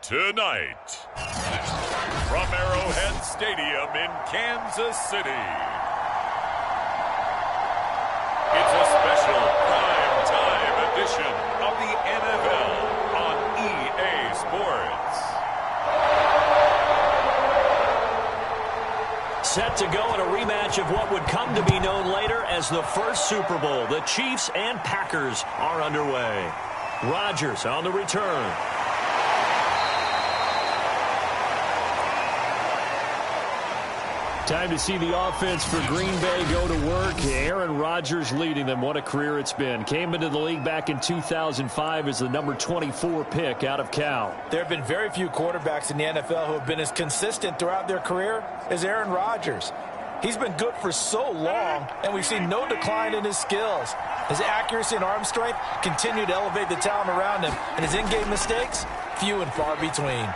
Tonight, from Arrowhead Stadium in Kansas City, it's a special prime-time edition of the NFL on EA Sports. Set to go in a rematch of what would come to be known later as the first Super Bowl. The Chiefs and Packers are underway. Rodgers on the return. Time to see the offense for Green Bay go to work. Aaron Rodgers leading them. What a career it's been. Came into the league back in 2005 as the number 24 pick out of Cal. There have been very few quarterbacks in the NFL who have been as consistent throughout their career as Aaron Rodgers. He's been good for so long, and we've seen no decline in his skills. His accuracy and arm strength continue to elevate the talent around him, and his in-game mistakes, few and far between.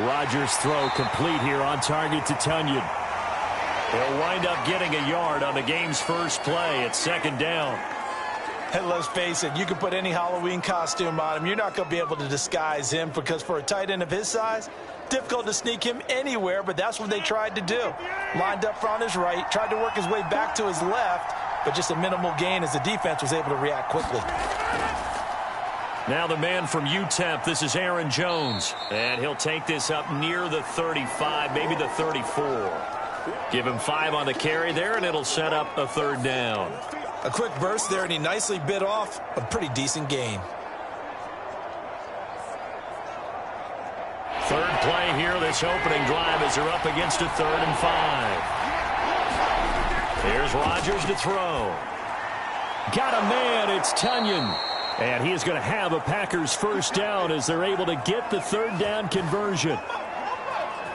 Rodgers' throw complete here on target to Tonyan. He'll wind up getting a yard on the game's first play. It's second down. And let's face it, you can put any Halloween costume on him. You're not going to be able to disguise him because for a tight end of his size, difficult to sneak him anywhere, but that's what they tried to do. Lined up on his right, tried to work his way back to his left, but just a minimal gain as the defense was able to react quickly. Now the man from UTEP, this is Aaron Jones. And he'll take this up near the 35, maybe the 34. Give him 5 on the carry there, and it'll set up a third down. A quick burst there, and he nicely bit off a pretty decent gain. Third play here, this opening drive as they're up against a 3rd and 5. Here's Rodgers to throw. Got a man, it's Tonyan. And he is going to have a Packers first down as they're able to get the third down conversion.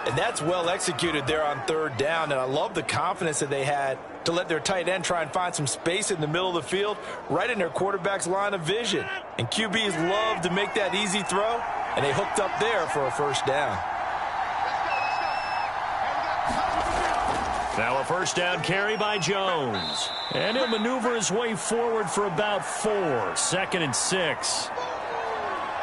And that's well executed there on third down. And I love the confidence that they had to let their tight end try and find some space in the middle of the field, right in their quarterback's line of vision. And QBs love to make that easy throw, and they hooked up there for a first down. Now a first down carry by Jones. And he'll maneuver his way forward for about 4. 2nd and 6.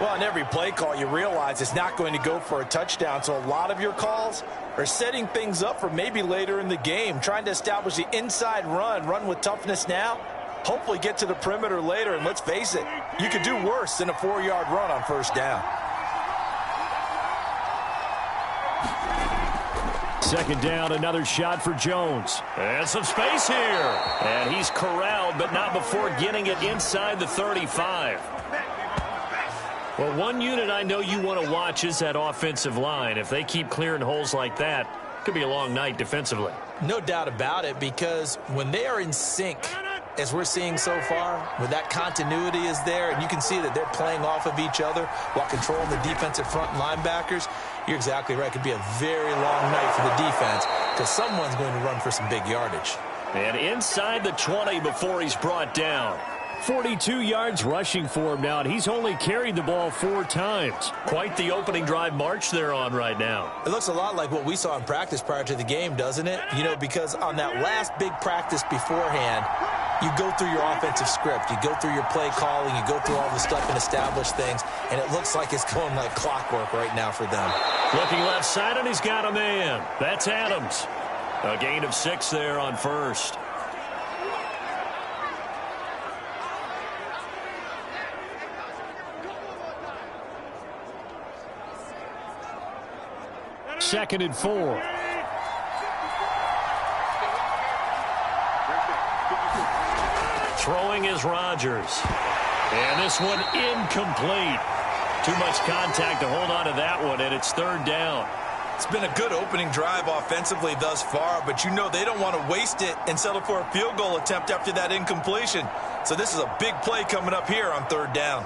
Well, on every play call, you realize it's not going to go for a touchdown, so a lot of your calls are setting things up for maybe later in the game, trying to establish the inside run with toughness now, hopefully get to the perimeter later, and let's face it, you could do worse than a 4-yard run on first down. Second down, another shot for Jones. And some space here. And he's corralled, but not before getting it inside the 35. Well, one unit I know you want to watch is that offensive line. If they keep clearing holes like that, it could be a long night defensively. No doubt about it, because when they are in sync, as we're seeing so far, when that continuity is there, and you can see that they're playing off of each other while controlling the defensive front linebackers, you're exactly right. It could be a very long night for the defense because someone's going to run for some big yardage. And inside the 20 before he's brought down. 42 yards rushing for him now, and he's only carried the ball 4 times. Quite the opening drive march they're on right now. It looks a lot like what we saw in practice prior to the game, doesn't it? You know, because on that last big practice beforehand, you go through your offensive script, you go through your play calling, you go through all the stuff and establish things, and it looks like it's going like clockwork right now for them. Looking left side, and he's got a man. That's Adams. A gain of 6 there on first. Second and 4. Throwing is Rodgers. And this one incomplete. Too much contact to hold on to that one, and it's third down. It's been a good opening drive offensively thus far, but you know they don't want to waste it and settle for a field goal attempt after that incompletion. So this is a big play coming up here on third down.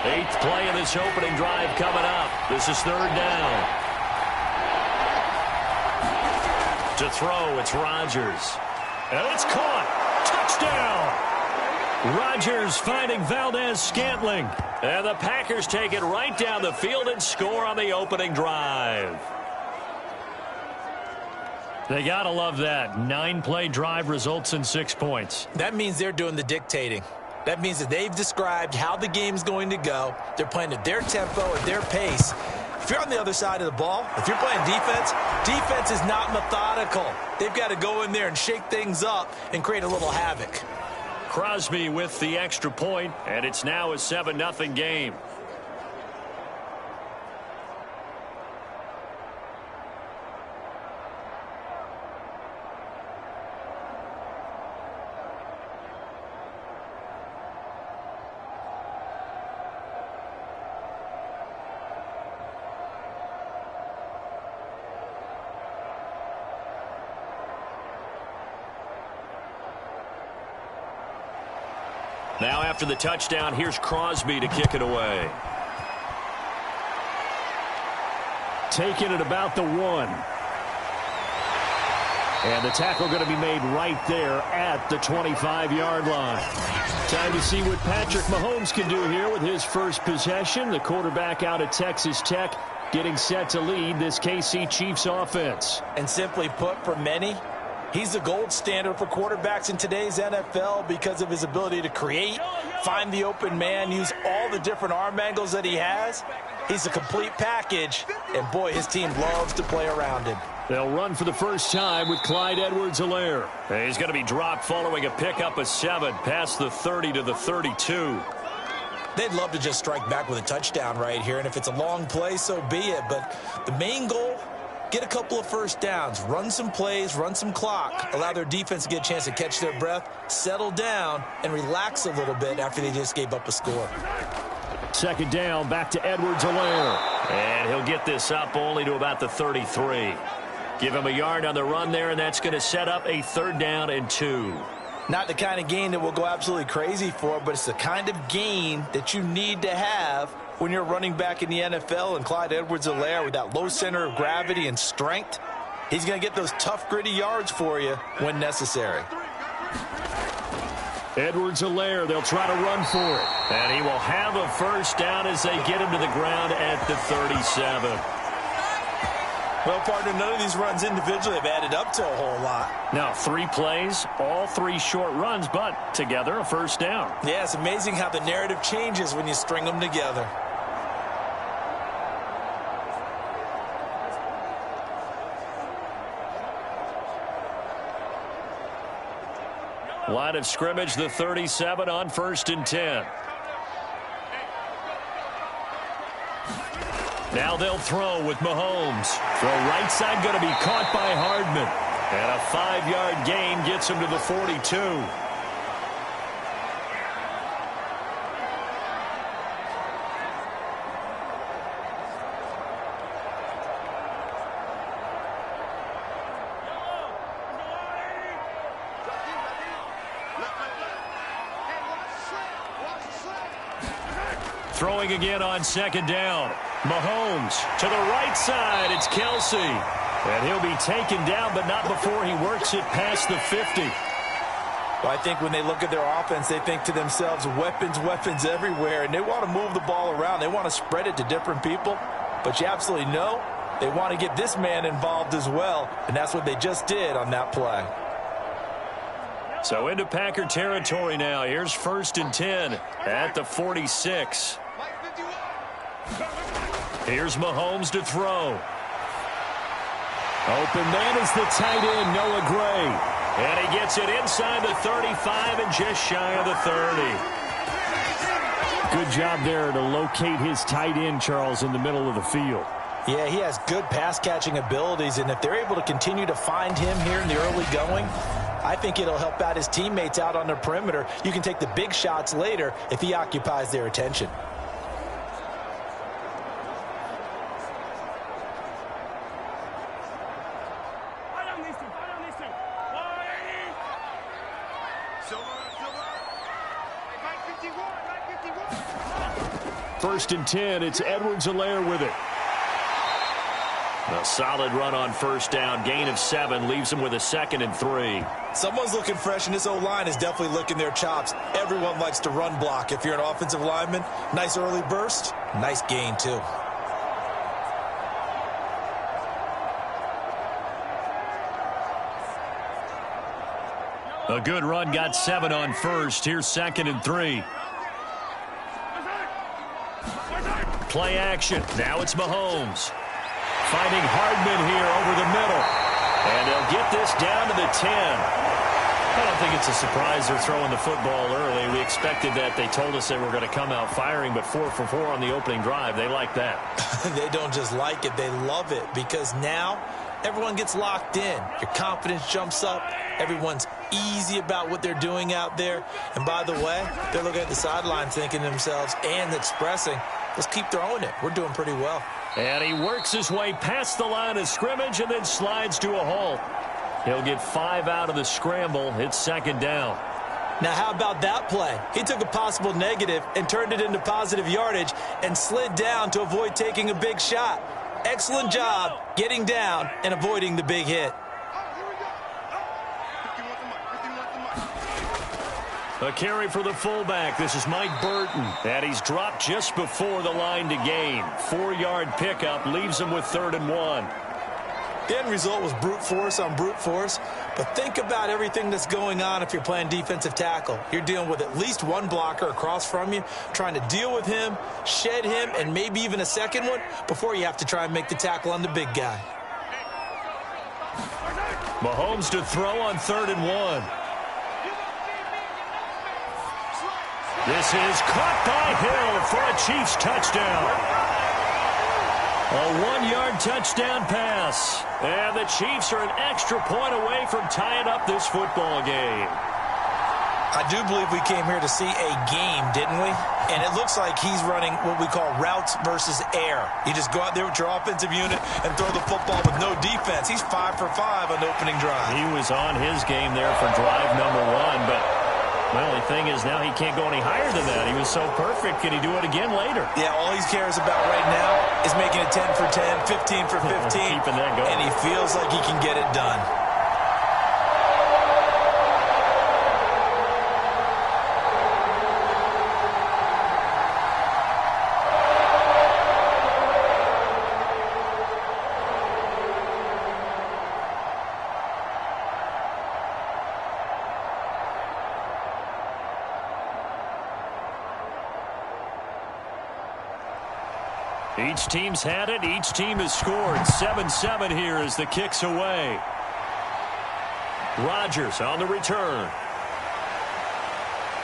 8th play of this opening drive coming up. This is third down. To throw, it's Rodgers. And it's caught. Touchdown! Rodgers finding Valdez-Scantling. And the Packers take it right down the field and score on the opening drive. They got to love that. 9-play drive results in 6 points. That means they're doing the dictating. That means that they've described how the game's going to go. They're playing at their tempo, at their pace. If you're on the other side of the ball, if you're playing defense, defense is not methodical. They've got to go in there and shake things up and create a little havoc. Crosby with the extra point, and it's now a 7-0 game. Now after the touchdown, here's Crosby to kick it away. Taking it about the 1. And the tackle going to be made right there at the 25-yard line. Time to see what Patrick Mahomes can do here with his first possession. The quarterback out of Texas Tech getting set to lead this KC Chiefs offense. And simply put, for many, he's the gold standard for quarterbacks in today's NFL because of his ability to create, find the open man, use all the different arm angles that he has. He's a complete package, and boy, his team loves to play around him. They'll run for the first time with Clyde Edwards-Helaire. He's going to be dropped following a pickup of 7 past the 30 to the 32. They'd love to just strike back with a touchdown right here, and if it's a long play, so be it. But the main goal, get a couple of first downs, run some plays, run some clock, allow their defense to get a chance to catch their breath, settle down, and relax a little bit after they just gave up a score. Second down, back to Edwards-Helaire. And he'll get this up only to about the 33. Give him a yard on the run there, and that's going to set up a 3rd down and 2. Not the kind of gain that we'll go absolutely crazy for, but it's the kind of gain that you need to have when you're running back in the NFL. And Clyde Edwards-Helaire, with that low center of gravity and strength, he's going to get those tough, gritty yards for you when necessary. Edwards-Helaire, they'll try to run for it. And he will have a first down as they get him to the ground at the 37. Well, partner, none of these runs individually have added up to a whole lot. Now, 3 plays, all 3 short runs, but together a first down. Yeah, it's amazing how the narrative changes when you string them together. Line of scrimmage, the 37 on 1st and 10. Now they'll throw with Mahomes. Throw right side going to be caught by Hardman. And a 5-yard gain gets him to the 42. Throwing again on 2nd down. Mahomes to the right side. It's Kelsey. And he'll be taken down, but not before he works it past the 50. Well, I think when they look at their offense, they think to themselves, weapons, weapons everywhere. And they want to move the ball around. They want to spread it to different people. But you absolutely know they want to get this man involved as well. And that's what they just did on that play. So into Packer territory now. Here's 1st and 10 at the 46. Here's Mahomes to throw. Open man is the tight end, Noah Gray. And he gets it inside the 35 and just shy of the 30. Good job there to locate his tight end, Charles, in the middle of the field. Yeah, he has good pass-catching abilities, and if they're able to continue to find him here in the early going, I think it'll help out his teammates out on the perimeter. You can take the big shots later if he occupies their attention. First and 10, it's Edwards-Helaire with it. A solid run on 1st down. Gain of 7 leaves him with a 2nd and 3. Someone's looking fresh, and this O-line is definitely licking their chops. Everyone likes to run block. If you're an offensive lineman, nice early burst, nice gain too. A good run got 7 on first. Here's 2nd and 3. Play action. Now it's Mahomes. Finding Hardman here over the middle. And they'll get this down to the 10. I don't think it's a surprise they're throwing the football early. We expected that. They told us they were going to come out firing, but 4 for 4 on the opening drive. They like that. They don't just like it. They love it because now everyone gets locked in. Your confidence jumps up. Everyone's easy about what they're doing out there. And by the way, they're looking at the sideline thinking to themselves and expressing, let's keep throwing it. We're doing pretty well. And he works his way past the line of scrimmage and then slides to a halt. He'll get 5 out of the scramble. It's 2nd down. Now, how about that play? He took a possible negative and turned it into positive yardage and slid down to avoid taking a big shot. Excellent job getting down and avoiding the big hit. A carry for the fullback. This is Mike Burton. And he's dropped just before the line to gain. 4-yard pickup leaves him with 3rd and 1. The end result was brute force on brute force, but think about everything that's going on if you're playing defensive tackle. You're dealing with at least one blocker across from you, trying to deal with him, shed him, and maybe even a second one before you have to try and make the tackle on the big guy. Mahomes to throw on 3rd and 1. This is caught by Hill for a Chiefs touchdown. A 1-yard touchdown pass. And the Chiefs are an extra point away from tying up this football game. I do believe we came here to see a game, didn't we? And it looks like he's running what we call routes versus air. You just go out there with your offensive unit and throw the football with no defense. He's 5 for 5 on the opening drive. He was on his game there for drive number 1, but the only thing is now he can't go any higher than that. He was so perfect. Can he do it again later? Yeah, all he cares about right now is making it 10 for 10, 15 for 15. Keeping that going. And he feels like he can get it done. Each team's had it. Each team has scored. 7-7 here as the kick's away. Rodgers on the return.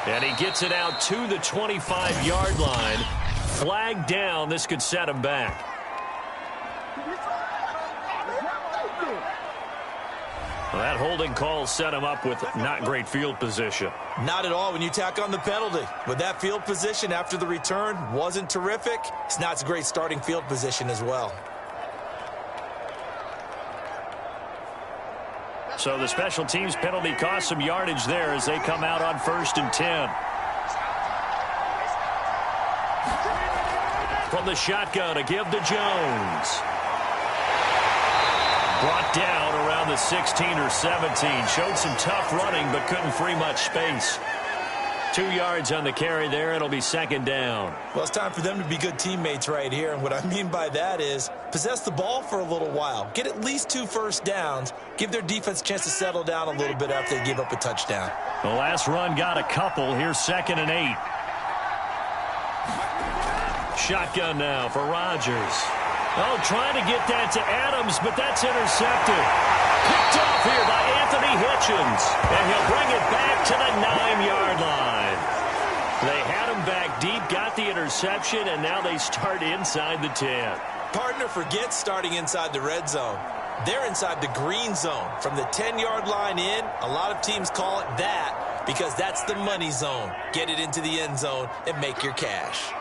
And he gets it out to the 25-yard line. Flag down. This could set him back. Well, that holding call set him up with not great field position. Not at all when you tack on the penalty. With that field position after the return wasn't terrific. It's not a great starting field position as well. So the special teams penalty cost some yardage there as they come out on 1st and 10. From the shotgun to give to Jones. Brought down around the 16 or 17. Showed some tough running, but couldn't free much space. 2 yards on the carry there. It'll be 2nd down. Well, it's time for them to be good teammates right here. And what I mean by that is possess the ball for a little while. Get at least 2 first downs. Give their defense a chance to settle down a little bit after they give up a touchdown. The last run got a couple. Here's 2nd and 8. Shotgun now for Rodgers. Oh, trying to get that to Adams, but that's intercepted. Picked off here by Anthony Hitchens. And he'll bring it back to the 9-yard line. They had him back deep, got the interception, and now they start inside the 10. Partner forgets starting inside the red zone. They're inside the green zone. From the 10-yard line in, a lot of teams call it that because that's the money zone. Get it into the end zone and make your cash.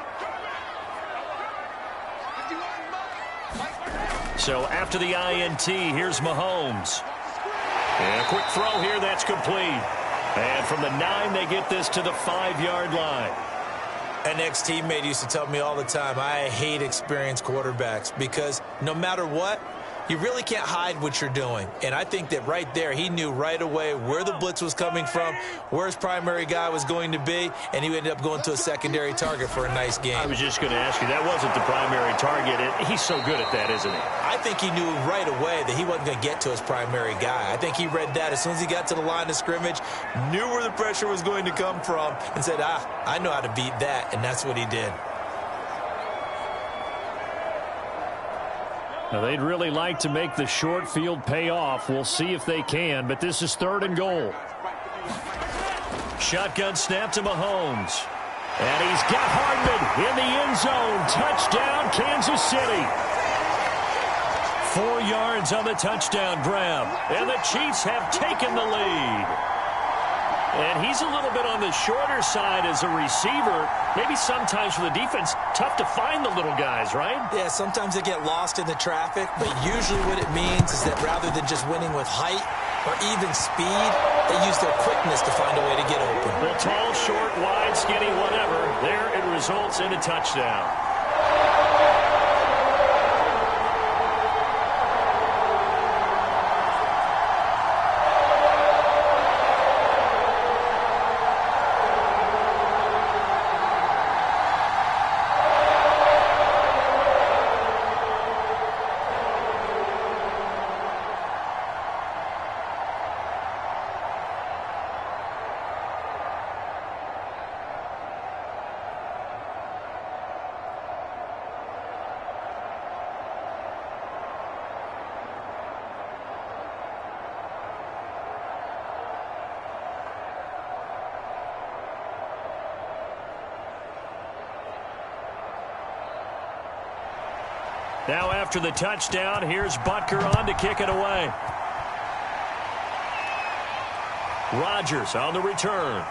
So after the INT, here's Mahomes. And a quick throw here, that's complete. And from the 9, they get this to the 5-yard line. An ex-teammate used to tell me all the time, I hate experienced quarterbacks because no matter what, you really can't hide what you're doing. And I think that right there, he knew right away where the blitz was coming from, where his primary guy was going to be, and he ended up going to a secondary target for a nice game. I was just going to ask you, that wasn't the primary target. He's so good at that, isn't he? I think he knew right away that he wasn't going to get to his primary guy. I think he read that as soon as he got to the line of scrimmage, knew where the pressure was going to come from, and said, I know how to beat that, and that's what he did. Now, they'd really like to make the short field pay off. We'll see if they can, but this is 3rd and goal. Shotgun snap to Mahomes. And he's got Hardman in the end zone. Touchdown, Kansas City. 4 yards on the touchdown grab. And the Chiefs have taken the lead. And he's a little bit on the shorter side as a receiver. Maybe sometimes for the defense, tough to find the little guys, right? Yeah, sometimes they get lost in the traffic, but usually what it means is that rather than just winning with height or even speed, they use their quickness to find a way to get open. Well, tall, short, wide, skinny, whatever, there it results in a touchdown. Now after the touchdown, here's Butker on to kick it away. Rodgers on the return.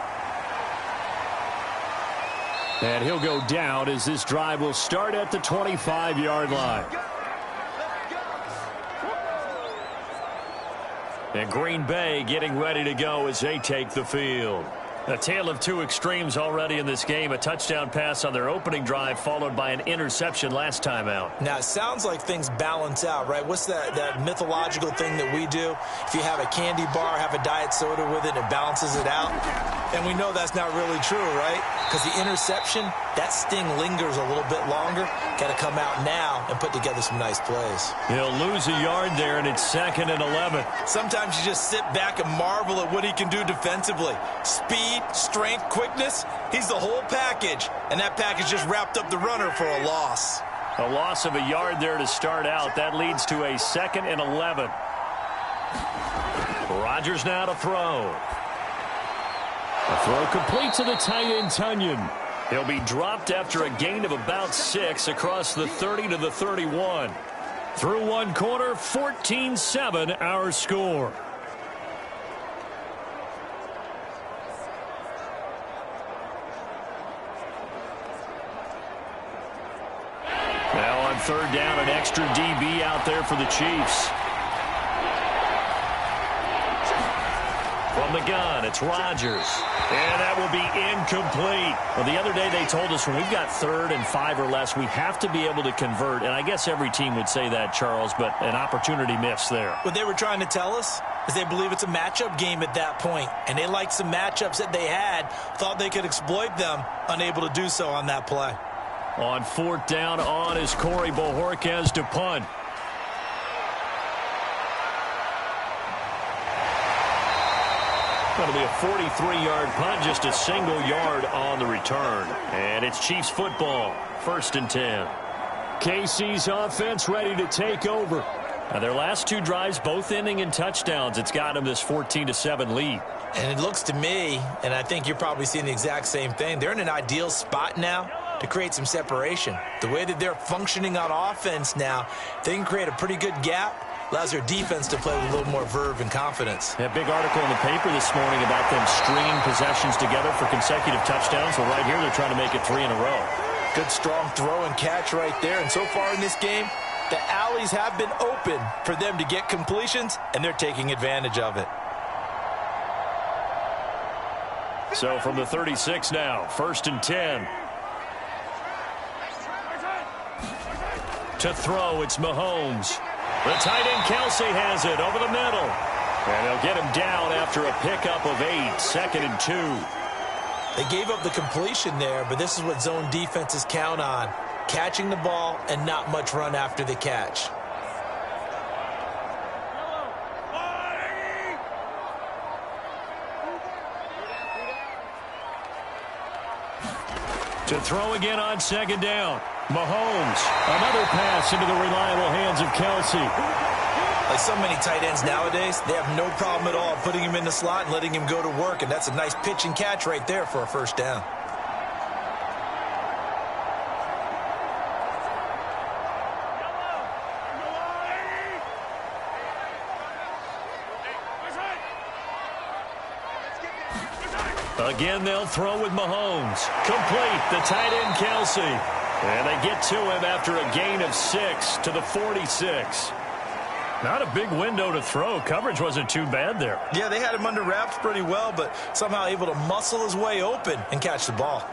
And he'll go down as this drive will start at the 25-yard line. And Green Bay getting ready to go as they take the field. A tale of two extremes already in this game. A touchdown pass on their opening drive followed by an interception last time out. Now, it sounds like things balance out, right? What's that mythological thing that we do? If you have a candy bar, have a diet soda with it, it balances it out. And we know that's not really true, right? Because the interception, that sting lingers a little bit longer. Got to come out now and put together some nice plays. He'll lose a yard there, and it's 2nd and 11. Sometimes you just sit back and marvel at what he can do defensively. Speed, strength, quickness, he's the whole package. And that package just wrapped up the runner for a loss. A loss of a yard there to start out. That leads to a 2nd and 11. Rodgers now to throw. A throw complete to the tight end, Tunyon. He'll be dropped after a gain of about 6 across the 30 to the 31. Through one quarter, 14-7 our score. Now on 3rd down, an extra DB out there for the Chiefs. From the gun, it's Rodgers. And that will be incomplete. Well, the other day they told us when we've got 3rd and 5 or less, we have to be able to convert. And I guess every team would say that, Charles, but an opportunity missed there. What they were trying to tell us is they believe it's a matchup game at that point. And they liked some matchups that they had, thought they could exploit them, unable to do so on that play. On 4th down, on is Corey Bojorquez to punt. That'll be a 43-yard punt, just a single yard on the return. And it's Chiefs football, 1st and 10. KC's offense ready to take over. Now their last 2 drives, both ending in touchdowns. It's got them this 14-7 lead. And it looks to me, and I think you're probably seeing the exact same thing, they're in an ideal spot now to create some separation. The way that they're functioning on offense now, they can create a pretty good gap. Allows their defense to play with a little more verve and confidence. That big article in the paper this morning about them stringing possessions together for consecutive touchdowns. Well, right here, they're trying to make it 3 in a row. Good, strong throw and catch right there. And so far in this game, the alleys have been open for them to get completions, and they're taking advantage of it. So from the 36 now, 1st and 10. To throw, it's Mahomes. The tight end Kelsey has it over the middle. And they'll get him down after a pickup of 8, 2nd and 2. They gave up the completion there, but this is what zone defenses count on. Catching the ball and not much run after the catch. To throw again on 2nd down. Mahomes. Another pass into the reliable hands of Kelsey. Like so many tight ends nowadays, they have no problem at all putting him in the slot and letting him go to work, and that's a nice pitch and catch right there for a first down. Again, they'll throw with Mahomes. Complete, the tight end Kelsey. And they get to him after a gain of 6 to the 46. Not a big window to throw. Coverage wasn't too bad there. Yeah, they had him under wraps pretty well, but somehow able to muscle his way open and catch the ball.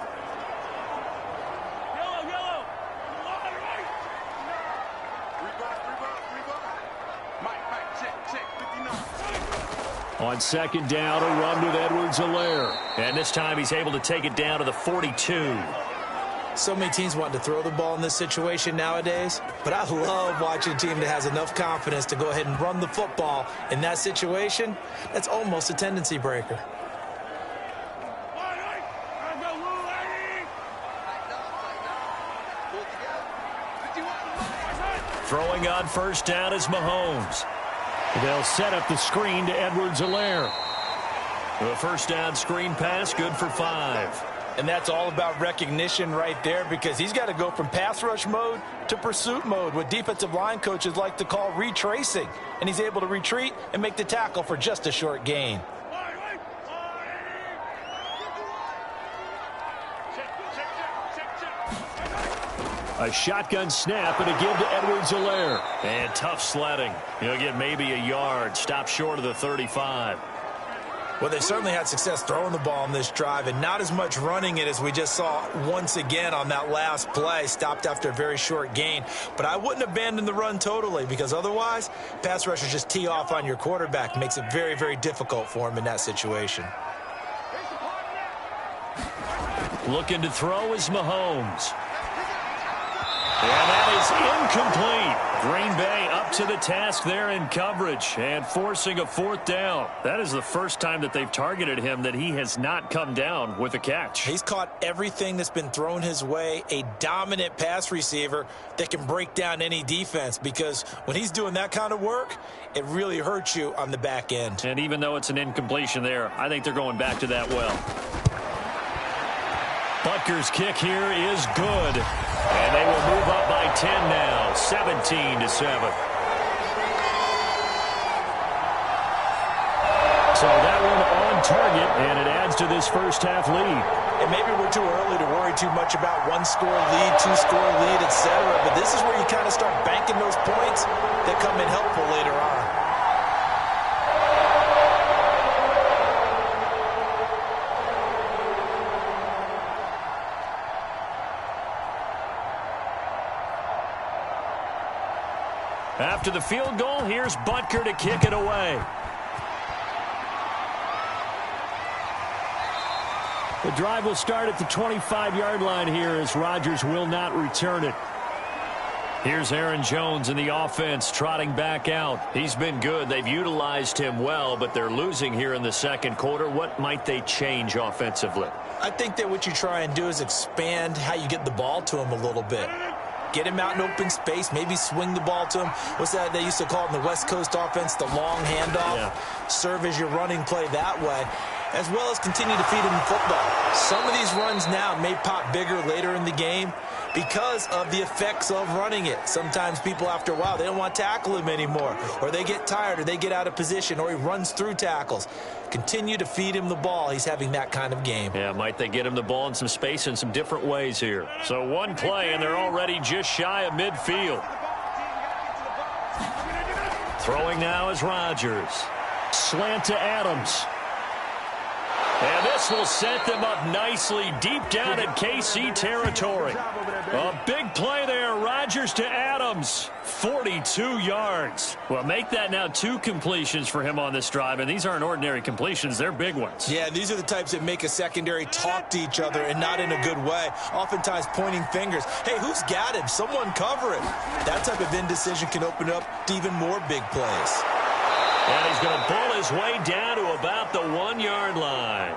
On 2nd down, a run with Edwards-Helaire. And this time he's able to take it down to the 42. So many teams want to throw the ball in this situation nowadays, but I love watching a team that has enough confidence to go ahead and run the football in that situation. That's almost a tendency breaker. Throwing on 1st down is Mahomes. They'll set up the screen to Edwards-Helaire. The 1st down screen pass, good for 5. And that's all about recognition right there, because he's got to go from pass rush mode to pursuit mode, what defensive line coaches like to call retracing. And he's able to retreat and make the tackle for just a short gain. A shotgun snap and a give to Edwards-Helaire. And tough sledding. He'll get maybe a yard. Stop short of the 35. Well, they certainly had success throwing the ball on this drive, and not as much running it as we just saw once again on that last play. Stopped after a very short gain. But I wouldn't abandon the run totally, because otherwise, pass rushers just tee off on your quarterback. Makes it very, very difficult for him in that situation. Looking to throw is Mahomes. And that is incomplete. Green Bay up to the task there in coverage and forcing a 4th down. That is the first time that they've targeted him that he has not come down with a catch. He's caught everything that's been thrown his way. A dominant pass receiver that can break down any defense, because when he's doing that kind of work, it really hurts you on the back end. And even though it's an incompletion there, I think they're going back to that well. Butker's kick here is good. And they will move up by 10 now, 17-7. So that one on target, and it adds to this first half lead. And maybe we're too early to worry too much about 1-score lead, 2-score lead, etc. But this is where you kind of start banking those points that come in helpful later on. After the field goal, here's Butker to kick it away. The drive will start at the 25-yard line here as Rodgers will not return it. Here's Aaron Jones in the offense trotting back out. He's been good. They've utilized him well, but they're losing here in the 2nd quarter. What might they change offensively? I think that what you try and do is expand how you get the ball to him a little bit. Get him out in open space, maybe swing the ball to him. What's that they used to call it in the West Coast offense, the long handoff? Yeah. Serve as your running play that way, as well as continue to feed him the football. Some of these runs now may pop bigger later in the game because of the effects of running it. Sometimes people, after a while, they don't want to tackle him anymore, or they get tired, or they get out of position, or he runs through tackles. Continue to feed him the ball. He's having that kind of game. Yeah, might they get him the ball in some space in some different ways here. So one play, and they're already just shy of midfield. Throwing now is Rodgers. Slant to Adams. And this will set them up nicely deep down in KC territory. A big play there. Rodgers to Adams. 42 yards. Well, make that now 2 completions for him on this drive, and these aren't ordinary completions. They're big ones. Yeah, these are the types that make a secondary talk to each other and not in a good way. Oftentimes pointing fingers. Hey, who's got him? Someone cover it. That type of indecision can open up to even more big plays. And he's going to pull his way down to about the 1-yard line.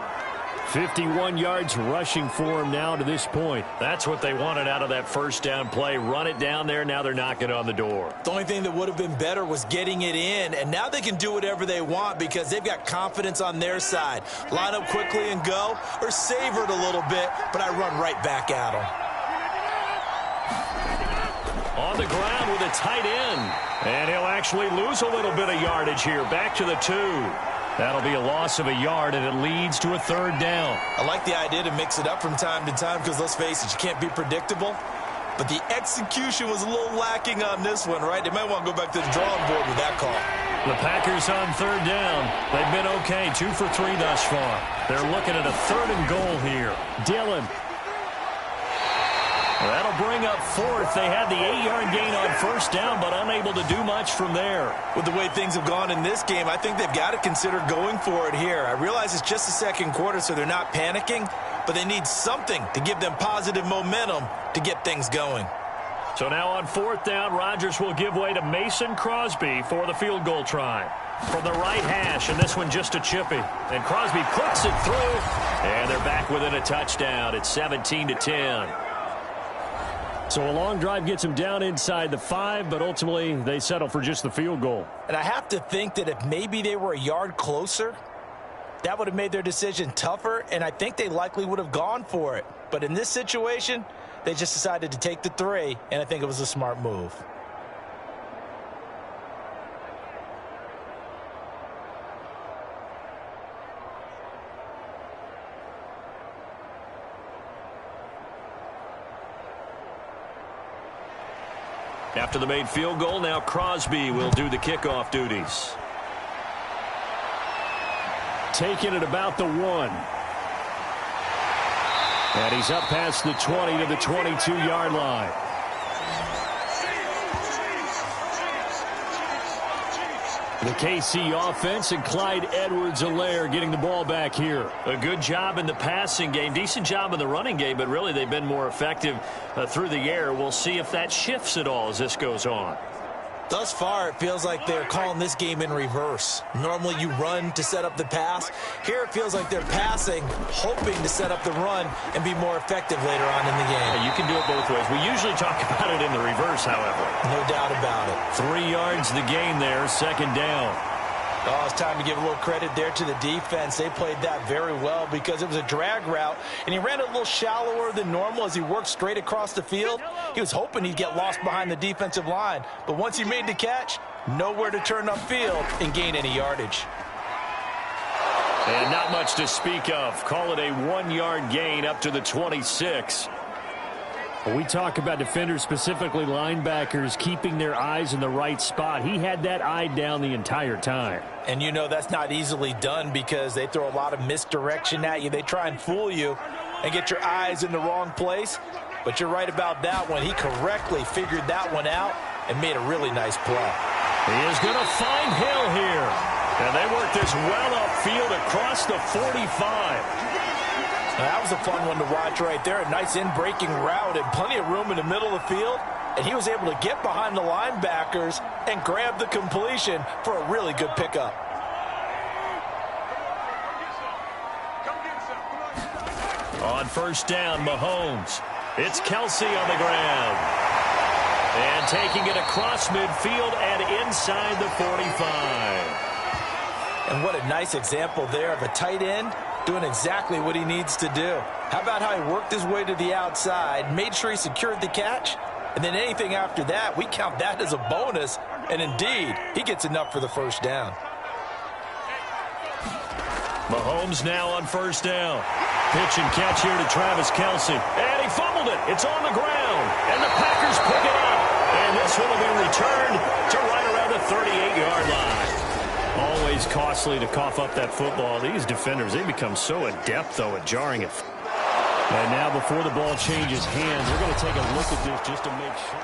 51 yards rushing for him now to this point. That's what they wanted out of that first down play. Run it down there. Now they're knocking on the door. The only thing that would have been better was getting it in, and now they can do whatever they want because they've got confidence on their side. Line up quickly and go, or savor it a little bit, but I run right back at them. On the ground with a tight end. And he'll actually lose a little bit of yardage here. Back to the 2. That'll be a loss of a yard, and it leads to a 3rd down. I like the idea to mix it up from time to time because, let's face it, you can't be predictable. But the execution was a little lacking on this one, right? They might want to go back to the drawing board with that call. The Packers on 3rd down. They've been okay, 2 for 3 thus far. They're looking at a 3rd and goal here. Dillon. That'll bring up 4th. They had the 8-yard gain on 1st down, but unable to do much from there. With the way things have gone in this game, I think they've got to consider going for it here. I realize it's just the 2nd quarter, so they're not panicking, but they need something to give them positive momentum to get things going. So now on 4th down, Rodgers will give way to Mason Crosby for the field goal try. From the right hash, and this one just a chippy. And Crosby puts it through, and they're back within a touchdown. It's 17-10. So a long drive gets them down inside the 5, but ultimately they settle for just the field goal. And I have to think that if maybe they were a yard closer, that would have made their decision tougher, and I think they likely would have gone for it. But in this situation, they just decided to take the 3, and I think it was a smart move. After the made field goal, now Crosby will do the kickoff duties. Taking it about the 1. And he's up past the 20 to the 22-yard line. The KC offense and Clyde Edwards-Helaire getting the ball back here. A good job in the passing game, decent job in the running game, but really they've been more effective through the air. We'll see if that shifts at all as this goes on. Thus far, it feels like they're calling this game in reverse. Normally you run to set up the pass. Here it feels like they're passing, hoping to set up the run and be more effective later on in the game. You can do it both ways. We usually talk about it in the reverse, however. No doubt about it. 3 yards the gain there, 2nd down. Oh, it's time to give a little credit there to the defense. They played that very well because it was a drag route, and he ran it a little shallower than normal as he worked straight across the field. He was hoping he'd get lost behind the defensive line, but once he made the catch, nowhere to turn upfield and gain any yardage. And not much to speak of. Call it a 1-yard gain up to the 26. When we talk about defenders, specifically linebackers, keeping their eyes in the right spot, he had that eye down the entire time. And you know that's not easily done because they throw a lot of misdirection at you. They try and fool you and get your eyes in the wrong place. But you're right about that one. He correctly figured that one out and made a really nice play. He is going to find Hill here. And they work this well upfield across the 45. Now, that was a fun one to watch right there. A nice in-breaking route and plenty of room in the middle of the field. And he was able to get behind the linebackers and grab the completion for a really good pickup. On 1st down, Mahomes. It's Kelsey on the ground. And taking it across midfield and inside the 45. And what a nice example there of a tight end doing exactly what he needs to do. How about how he worked his way to the outside, made sure he secured the catch, and then anything after that, we count that as a bonus. And indeed, he gets enough for the 1st down. Mahomes now on 1st down. Pitch and catch here to Travis Kelsey. And he fumbled it. It's on the ground. And the Packers pick it up. And this one will be returned to right around the 38-yard line. Always it's costly to cough up that football. These defenders, they become so adept, though, at jarring it. And now before the ball changes hands, they're going to take a look at this just to make sure.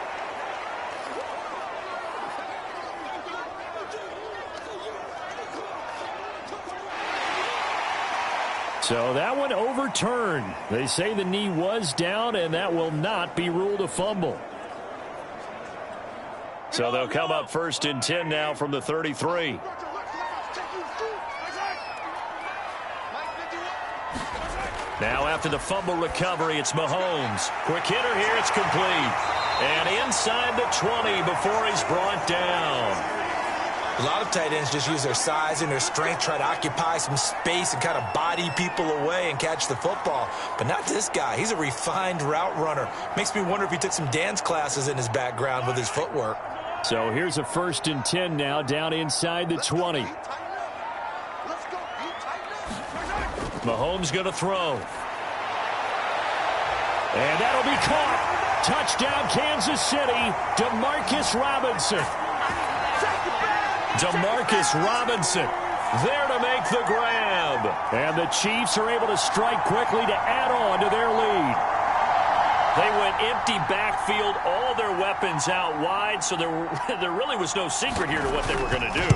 So that one overturned. They say the knee was down, and that will not be ruled a fumble. So they'll come up 1st and 10 now from the 33. Now after the fumble recovery, it's Mahomes. Quick hitter here, it's complete. And inside the 20 before he's brought down. A lot of tight ends just use their size and their strength, try to occupy some space and kind of body people away and catch the football. But not this guy. He's a refined route runner. Makes me wonder if he took some dance classes in his background with his footwork. So here's a 1st and 10 now, down inside the 20. Mahomes going to throw. And that'll be caught. Touchdown, Kansas City. Demarcus Robinson. Demarcus Robinson there to make the grab. And the Chiefs are able to strike quickly to add on to their lead. They went empty backfield, all their weapons out wide, so there really was no secret here to what they were going to do.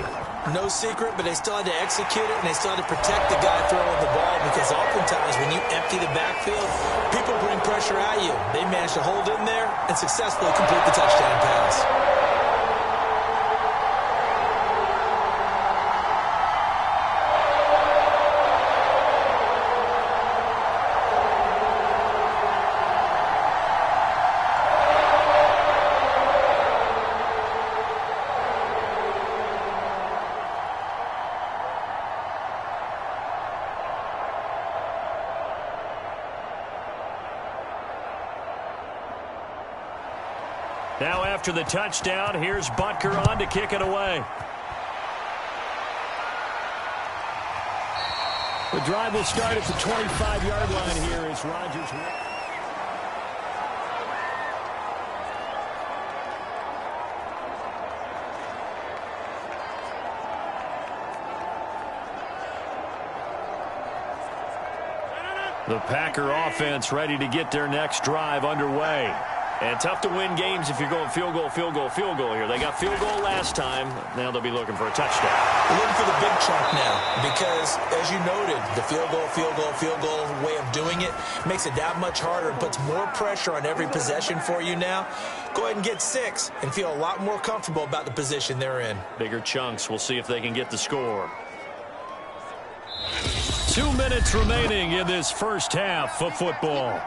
No secret, but they still had to execute it, and they still had to protect the guy throwing the ball, because oftentimes when you empty the backfield, people bring pressure at you. They managed to hold in there and successfully complete the touchdown pass. Now after the touchdown, here's Butker on to kick it away. The drive will start at the 25-yard line here as Rodgers. The Packer offense ready to get their next drive underway. And tough to win games if you're going field goal, field goal, field goal here. They got field goal last time. Now they'll be looking for a touchdown. They're looking for the big chunk now because, as you noted, the field goal, field goal, field goal way of doing it makes it that much harder and puts more pressure on every possession for you now. Go ahead and get 6 and feel a lot more comfortable about the position they're in. Bigger chunks. We'll see if they can get the score. 2 minutes remaining in this first half of football.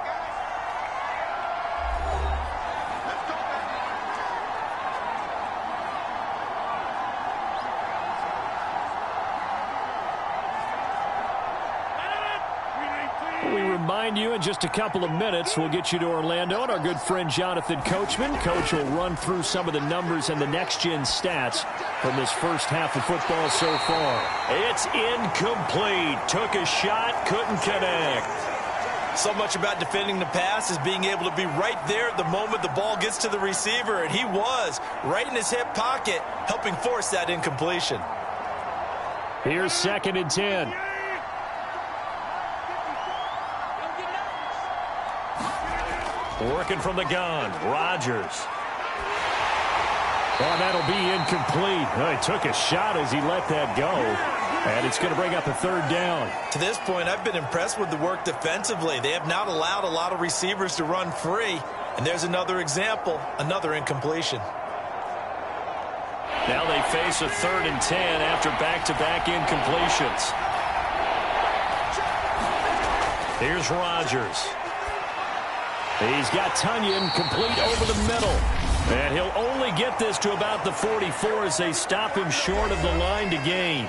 We remind you in just a couple of minutes we'll get you to Orlando and our good friend Jonathan Coachman. Coach will run through some of the numbers and the next-gen stats from this first half of football so far. It's incomplete. Took a shot, couldn't connect. So much about defending the pass is being able to be right there at the moment the ball gets to the receiver, and he was right in his hip pocket, helping force that incompletion. Here's 2nd and 10. Working from the gun, Rodgers. Oh, that'll be incomplete. Oh, he took a shot as he let that go. And it's going to bring up a 3rd down. To this point, I've been impressed with the work defensively. They have not allowed a lot of receivers to run free. And there's another example, another incompletion. Now they face a 3rd and 10 after back-to-back incompletions. Here's Rodgers. He's got Tunyon complete over the middle. And he'll only get this to about the 44 as they stop him short of the line to gain.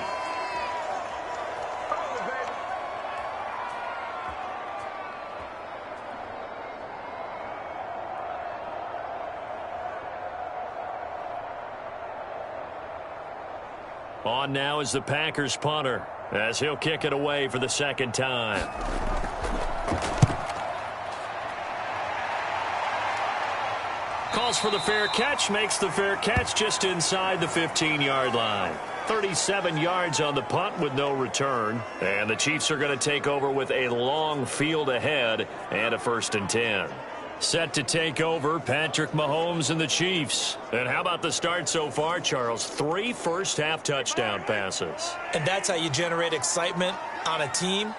On now is the Packers punter as he'll kick it away for the 2nd time. Calls for the fair catch, makes the fair catch just inside the 15-yard line. 37 yards on the punt with no return. And the Chiefs are going to take over with a long field ahead and a 1st and 10. Set to take over, Patrick Mahomes and the Chiefs. And how about the start so far, Charles? 3 first-half touchdown passes. And that's how you generate excitement on a team.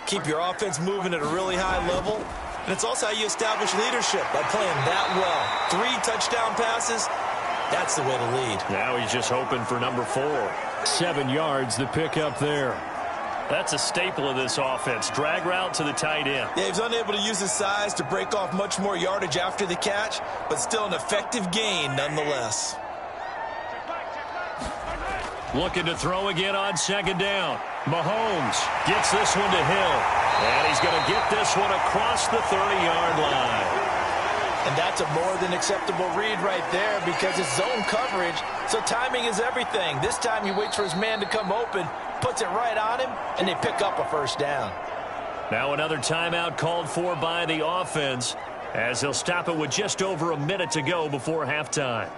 Keep your offense moving at a really high level. And it's also how you establish leadership, by playing that well. 3 touchdown passes, that's the way to lead. Now he's just hoping for number 4. 7 yards, the pickup there. That's a staple of this offense. Drag route to the tight end. Yeah, he's unable to use his size to break off much more yardage after the catch, but still an effective gain nonetheless. Looking to throw again on 2nd down. Mahomes gets this one to Hill. And he's going to get this one across the 30-yard line. And that's a more than acceptable read right there because it's zone coverage, so timing is everything. This time he waits for his man to come open, puts it right on him, and they pick up a 1st down. Now another timeout called for by the offense as they'll stop it with just over a minute to go before halftime.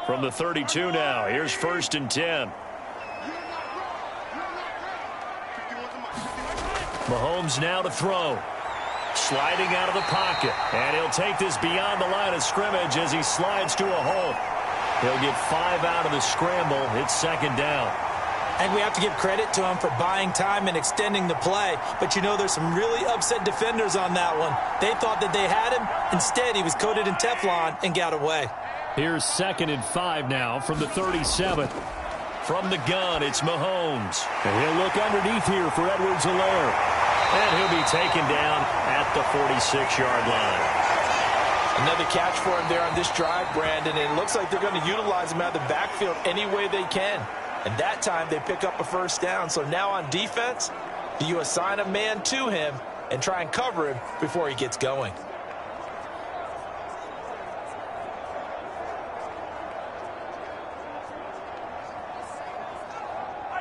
From the 32 now, here's 1st and 10. Mahomes now to throw. Sliding out of the pocket. And he'll take this beyond the line of scrimmage as he slides to a hole. He'll get 5 out of the scramble. It's 2nd down. And we have to give credit to him for buying time and extending the play. But, you know, there's some really upset defenders on that one. They thought that they had him. Instead, he was coated in Teflon and got away. Here's 2nd and 5 now from the 37. From the gun, it's Mahomes. And he'll look underneath here for Edwards-Helaire. And he'll be taken down at the 46-yard line. Another catch for him there on this drive, Brandon. And it looks like they're going to utilize him out of the backfield any way they can. And that time they pick up a 1st down. So now on defense, do you assign a man to him and try and cover him before he gets going?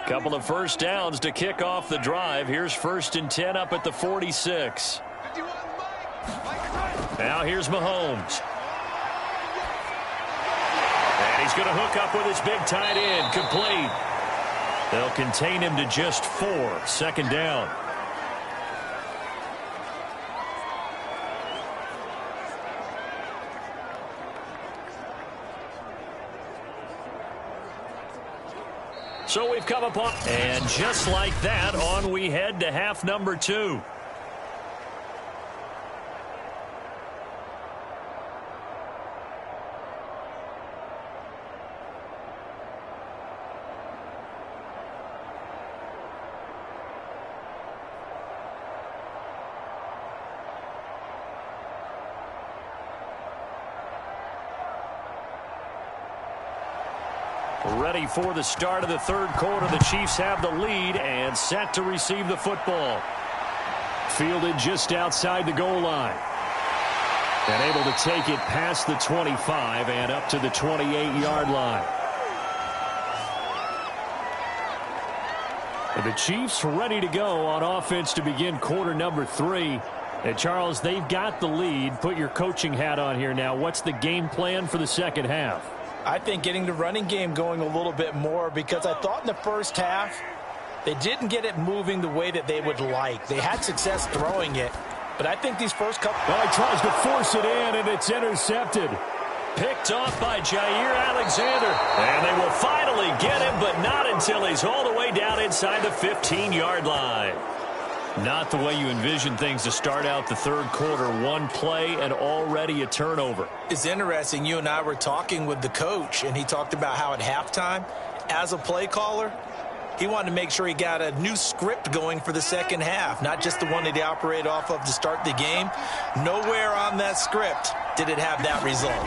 Couple of 1st downs to kick off the drive. Here's 1st and 10 up at the 46. Now here's Mahomes. And he's going to hook up with his big tight end. Complete. They'll contain him to just 4. 2nd down. So we've come upon, and just like that, on we head to half number 2. Ready for the start of the 3rd quarter. The Chiefs have the lead and set to receive the football. Fielded just outside the goal line. And able to take it past the 25 and up to the 28-yard line. And the Chiefs ready to go on offense to begin quarter number 3. And Charles, they've got the lead. Put your coaching hat on here now. What's the game plan for the 2nd half? I think getting the running game going a little bit more, because I thought in the 1st half they didn't get it moving the way that they would like. They had success throwing it, but I think these first couple... Well, he tries to force it in, and it's intercepted. Picked off by Jair Alexander. And they will finally get him, but not until he's all the way down inside the 15-yard line. Not the way you envision things to start out the 3rd quarter. 1 play and already a turnover. It's interesting. You and I were talking with the coach, and he talked about how at halftime, as a play caller, he wanted to make sure he got a new script going for the 2nd half, not just the one that he operated off of to start the game. Nowhere on that script did it have that result.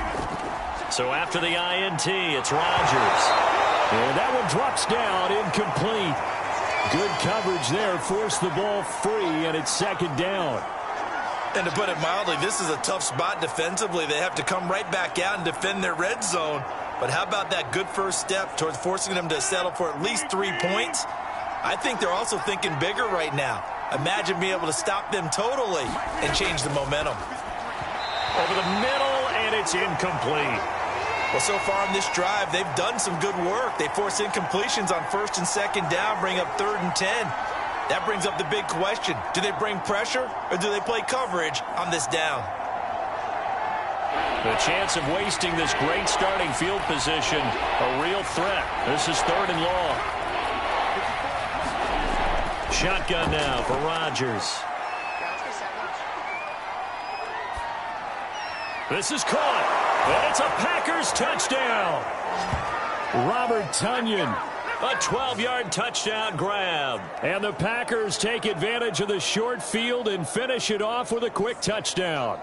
So after the INT, it's Rodgers. And that one drops down, incomplete. Good coverage there, forced the ball free, and it's 2nd down. And to put it mildly, this is a tough spot defensively. They have to come right back out and defend their red zone. But how about that good first step towards forcing them to settle for at least 3 points? I think they're also thinking bigger right now. Imagine being able to stop them totally and change the momentum. Over the middle, and it's incomplete. Well, so far in this drive, they've done some good work. They force incompletions on 1st and 2nd down, bring up 3rd and 10. That brings up the big question. Do they bring pressure, or do they play coverage on this down? The chance of wasting this great starting field position, a real threat. This is 3rd and long. Shotgun now for Rodgers. This is caught. And it's a Packers touchdown. Robert Tonyan, a 12-yard touchdown grab. And the Packers take advantage of the short field and finish it off with a quick touchdown.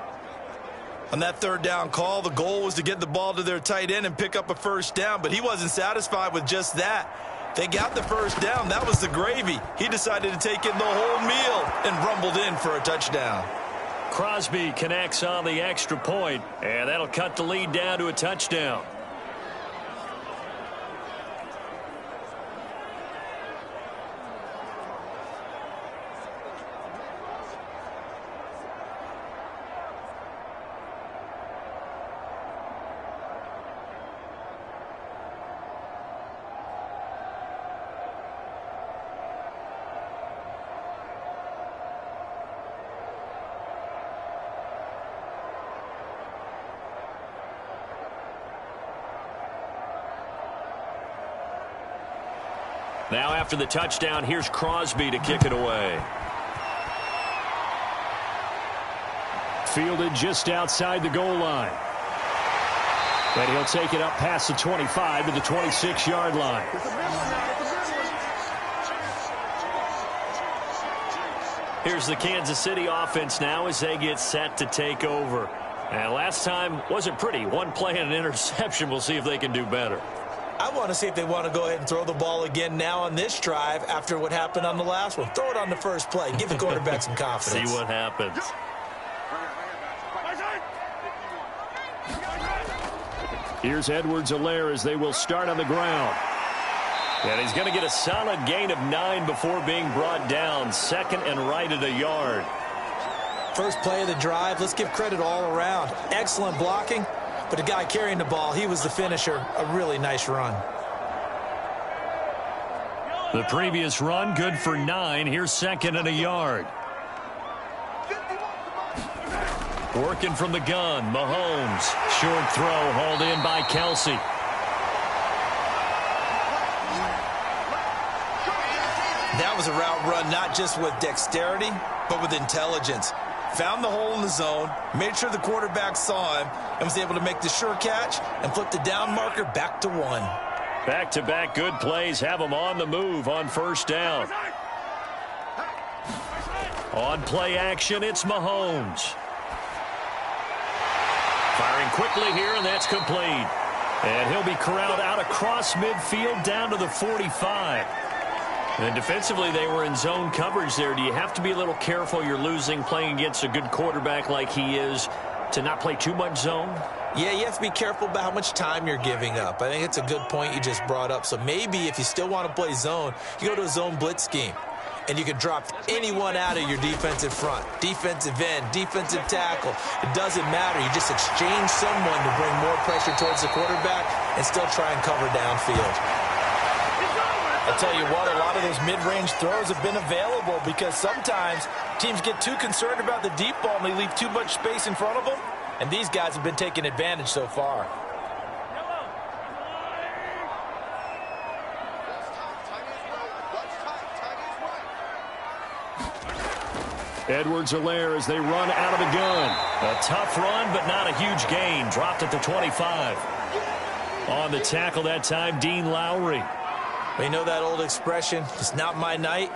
On that 3rd down call, the goal was to get the ball to their tight end and pick up a 1st down, but he wasn't satisfied with just that. They got the 1st down. That was the gravy. He decided to take in the whole meal and rumbled in for a touchdown. Crosby connects on the extra point, and that'll cut the lead down to a touchdown. Now after the touchdown, here's Crosby to kick it away. Fielded just outside the goal line. And he'll take it up past the 25 to the 26-yard line. Here's the Kansas City offense now as they get set to take over. And last time wasn't pretty. One play and an interception. We'll see if they can do better. I want to see if they want to go ahead and throw the ball again now on this drive after what happened on the last one. Throw it on the first play. Give the quarterback some confidence. See what happens. Here's Edwards-Helaire as they will start on the ground. And he's going to get a solid gain of 9 before being brought down. 2nd and right at a yard. First play of the drive. Let's give credit all around. Excellent blocking. But the guy carrying the ball, he was the finisher. A really nice run. The previous run, good for 9. Here's 2nd and a yard. Working from the gun, Mahomes. Short throw, hauled in by Kelsey. That was a route run not just with dexterity, but with intelligence. Found the hole in the zone, made sure the quarterback saw him, and was able to make the sure catch and flip the down marker back to 1. Back-to-back good plays have them on the move on 1st down. On play action, it's Mahomes. Firing quickly here, and that's complete. And he'll be corralled out across midfield down to the 45. And defensively, they were in zone coverage there. Do you have to be a little careful? You're losing playing against a good quarterback like he is to not play too much zone? Yeah, you have to be careful about how much time you're giving up. I think it's a good point you just brought up. So maybe if you still want to play zone, you go to a zone blitz scheme. And you can drop anyone out of your defensive front. Defensive end, defensive tackle. It doesn't matter. You just exchange someone to bring more pressure towards the quarterback and still try and cover downfield. I'll tell you what, a lot of those mid-range throws have been available because sometimes teams get too concerned about the deep ball and they leave too much space in front of them. And these guys have been taking advantage so far. Edwards-Helaire as they run out of the gun. A tough run, but not a huge gain. Dropped at the 25. On the tackle that time, Dean Lowry. You know that old expression, it's not my night?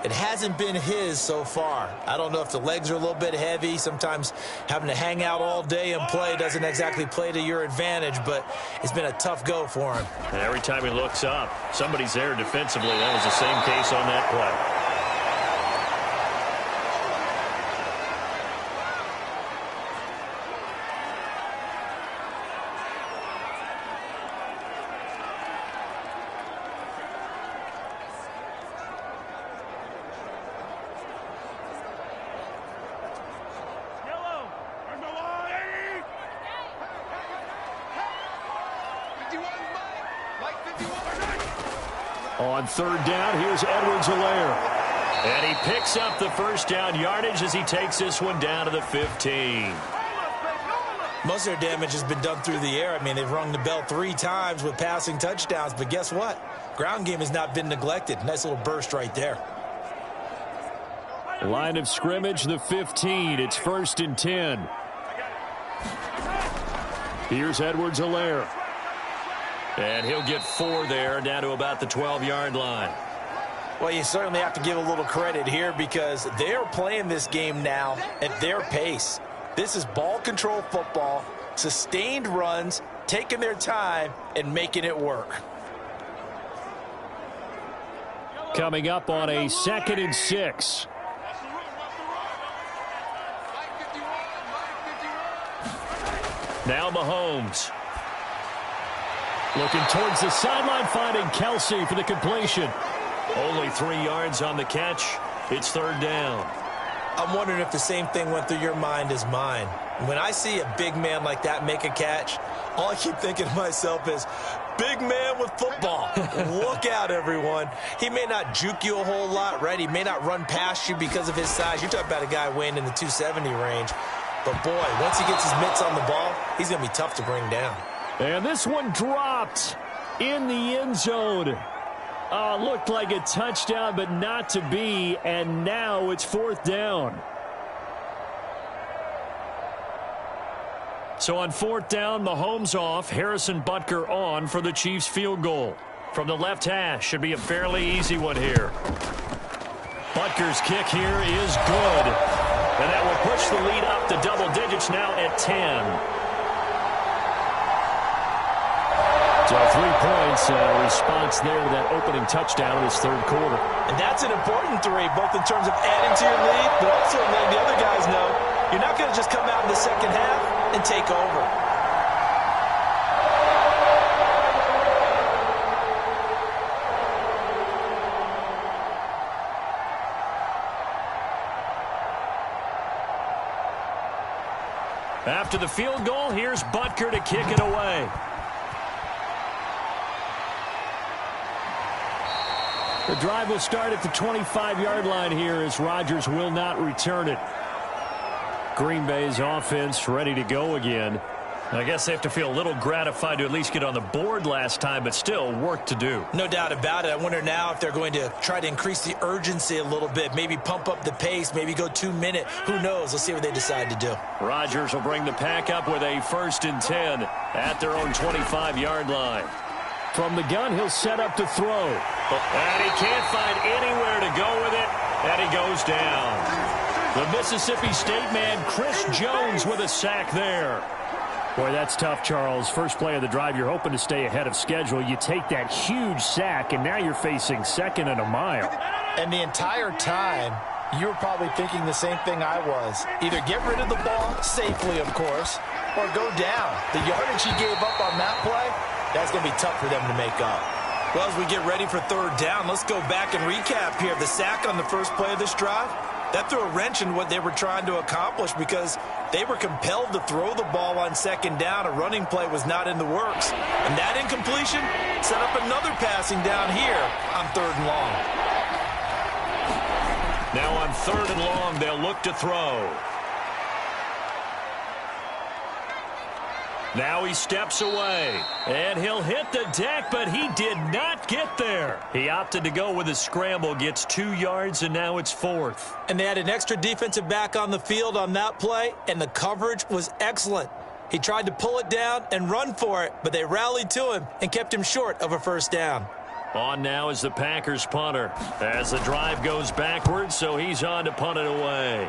It hasn't been his so far. I don't know if the legs are a little bit heavy. Sometimes having to hang out all day and play doesn't exactly play to your advantage, but it's been a tough go for him. And every time he looks up, somebody's there defensively. That was the same case on that play. On third down, here's Edwards-Helaire. And he picks up the first down yardage as he takes this one down to the 15. Most of their damage has been done through the air. I mean, they've rung the bell 3 times with passing touchdowns, but guess what? Ground game has not been neglected. Nice little burst right there. Line of scrimmage, the 15. It's 1st and 10. Here's Edwards-Helaire. And he'll get 4 there, down to about the 12-yard line. Well, you certainly have to give a little credit here because they're playing this game now at their pace. This is ball control football, sustained runs, taking their time, and making it work. Coming up on a 2nd and 6. Now Mahomes. Looking towards the sideline, finding Kelsey for the completion. Only 3 yards on the catch. It's 3rd down. I'm wondering if the same thing went through your mind as mine. When I see a big man like that make a catch, all I keep thinking to myself is, big man with football. Look out, everyone. He may not juke you a whole lot, right? He may not run past you because of his size. You're talking about a guy weighing in the 270 range. But, boy, once he gets his mitts on the ball, he's going to be tough to bring down. And this one dropped in the end zone. Looked like a touchdown, but not to be. And now it's 4th down. So on 4th down, Mahomes off, Harrison Butker on for the Chiefs field goal. From the left hash, should be a fairly easy one here. Butker's kick here is good. And that will push the lead up to double digits now at 10. So 3 points, response there to that opening touchdown in this 3rd quarter. And that's an important 3, both in terms of adding to your lead, but also letting the other guys know you're not going to just come out in the second half and take over. After the field goal, here's Butker to kick it away. The drive will start at the 25-yard line here as Rodgers will not return it. Green Bay's offense ready to go again. I guess they have to feel a little gratified to at least get on the board last time, but still work to do. No doubt about it. I wonder now if they're going to try to increase the urgency a little bit, maybe pump up the pace, maybe go 2-minute. Who knows? Let's see what they decide to do. Rodgers will bring the pack up with a 1st and 10 at their own 25-yard line. From the gun, he'll set up to throw. And he can't find anywhere to go with it, and he goes down. The Mississippi State man, Chris Jones, with a sack there. Boy, that's tough, Charles. First play of the drive, you're hoping to stay ahead of schedule. You take that huge sack, and now you're facing 2nd and a mile. And the entire time, you were probably thinking the same thing I was. Either get rid of the ball, safely, of course, or go down. The yardage he gave up on that play, that's going to be tough for them to make up. Well, as we get ready for 3rd down, let's go back and recap here. The sack on the first play of this drive, that threw a wrench in what they were trying to accomplish because they were compelled to throw the ball on 2nd down. A running play was not in the works. And that incompletion set up another passing down here on 3rd and long. Now on 3rd and long, they'll look to throw. Now he steps away, and he'll hit the deck, but he did not get there. He opted to go with a scramble, gets 2 yards, and now it's 4th. And they had an extra defensive back on the field on that play, and the coverage was excellent. He tried to pull it down and run for it, but they rallied to him and kept him short of a 1st down. On now is the Packers punter as the drive goes backwards, so he's on to punt it away.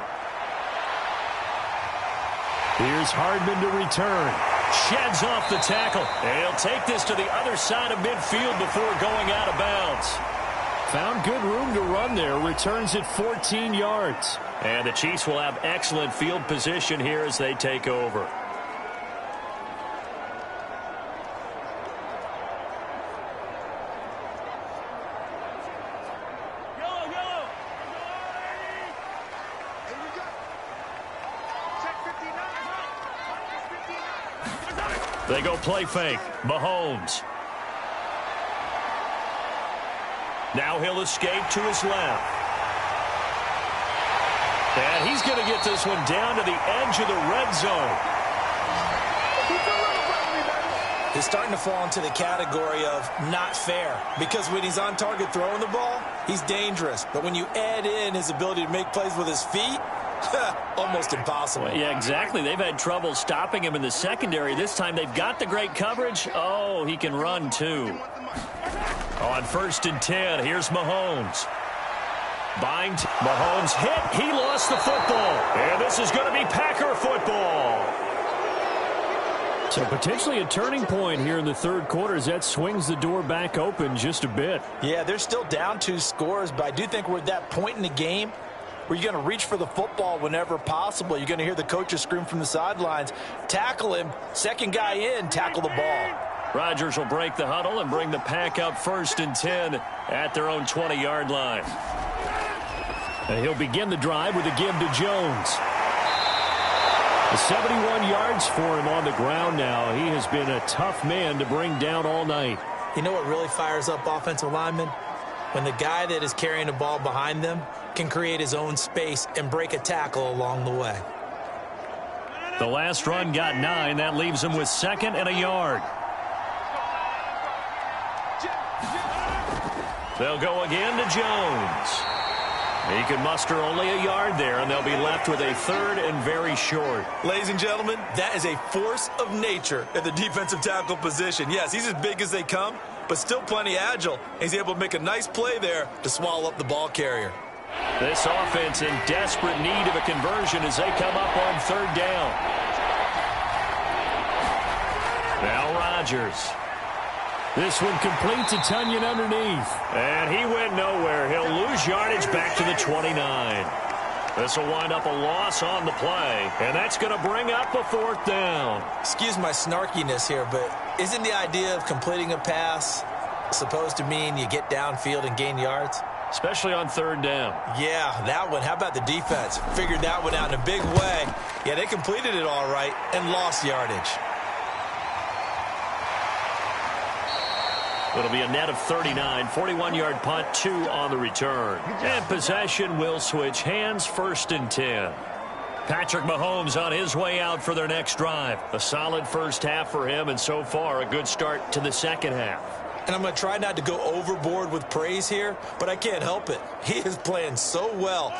Here's Hardman to return. Sheds off the tackle. And he'll take this to the other side of midfield before going out of bounds. Found good room to run there. Returns it 14 yards. And the Chiefs will have excellent field position here as they take over. They go play fake. Mahomes. Now he'll escape to his left. And he's going to get this one down to the edge of the red zone. He's starting to fall into the category of not fair, because when he's on target throwing the ball, he's dangerous. But when you add in his ability to make plays with his feet, almost impossible. Well, yeah, exactly. They've had trouble stopping him in the secondary. This time they've got the great coverage. Oh, he can run too. On 1st and 10, here's Mahomes. Mahomes hit. He lost the football. And this is going to be Packer football. So potentially a turning point here in the third quarter as that swings the door back open just a bit. Yeah, they're still down 2 scores, but I do think we're at that point in the game where you're going to reach for the football whenever possible. You're going to hear the coaches scream from the sidelines, tackle him, second guy in, tackle the ball. Rodgers will break the huddle and bring the Pack up 1st and 10 at their own 20-yard line. And he'll begin the drive with a give to Jones. 71 yards for him on the ground now. He has been a tough man to bring down all night. You know what really fires up offensive linemen? When the guy that is carrying the ball behind them can create his own space and break a tackle along the way. The last run got 9. That leaves him with 2nd and a yard. They'll go again to Jones. He can muster only a yard there, and they'll be left with a 3rd and very short. Ladies and gentlemen, that is a force of nature at the defensive tackle position. Yes, he's as big as they come, but still plenty agile. He's able to make a nice play there to swallow up the ball carrier. This offense in desperate need of a conversion as they come up on 3rd down. Now Rodgers. This one complete to Tunyon underneath. And he went nowhere. He'll lose yardage back to the 29. This will wind up a loss on the play, and that's going to bring up a 4th down. Excuse my snarkiness here, but isn't the idea of completing a pass supposed to mean you get downfield and gain yards? Especially on 3rd down. Yeah, that one. How about the defense? Figured that one out in a big way. Yeah, they completed it all right and lost yardage. It'll be a net of 39, 41-yard punt, 2 on the return. And possession will switch hands, 1st and 10. Patrick Mahomes on his way out for their next drive. A solid first half for him, and so far a good start to the second half. And I'm going to try not to go overboard with praise here, but I can't help it. He is playing so well.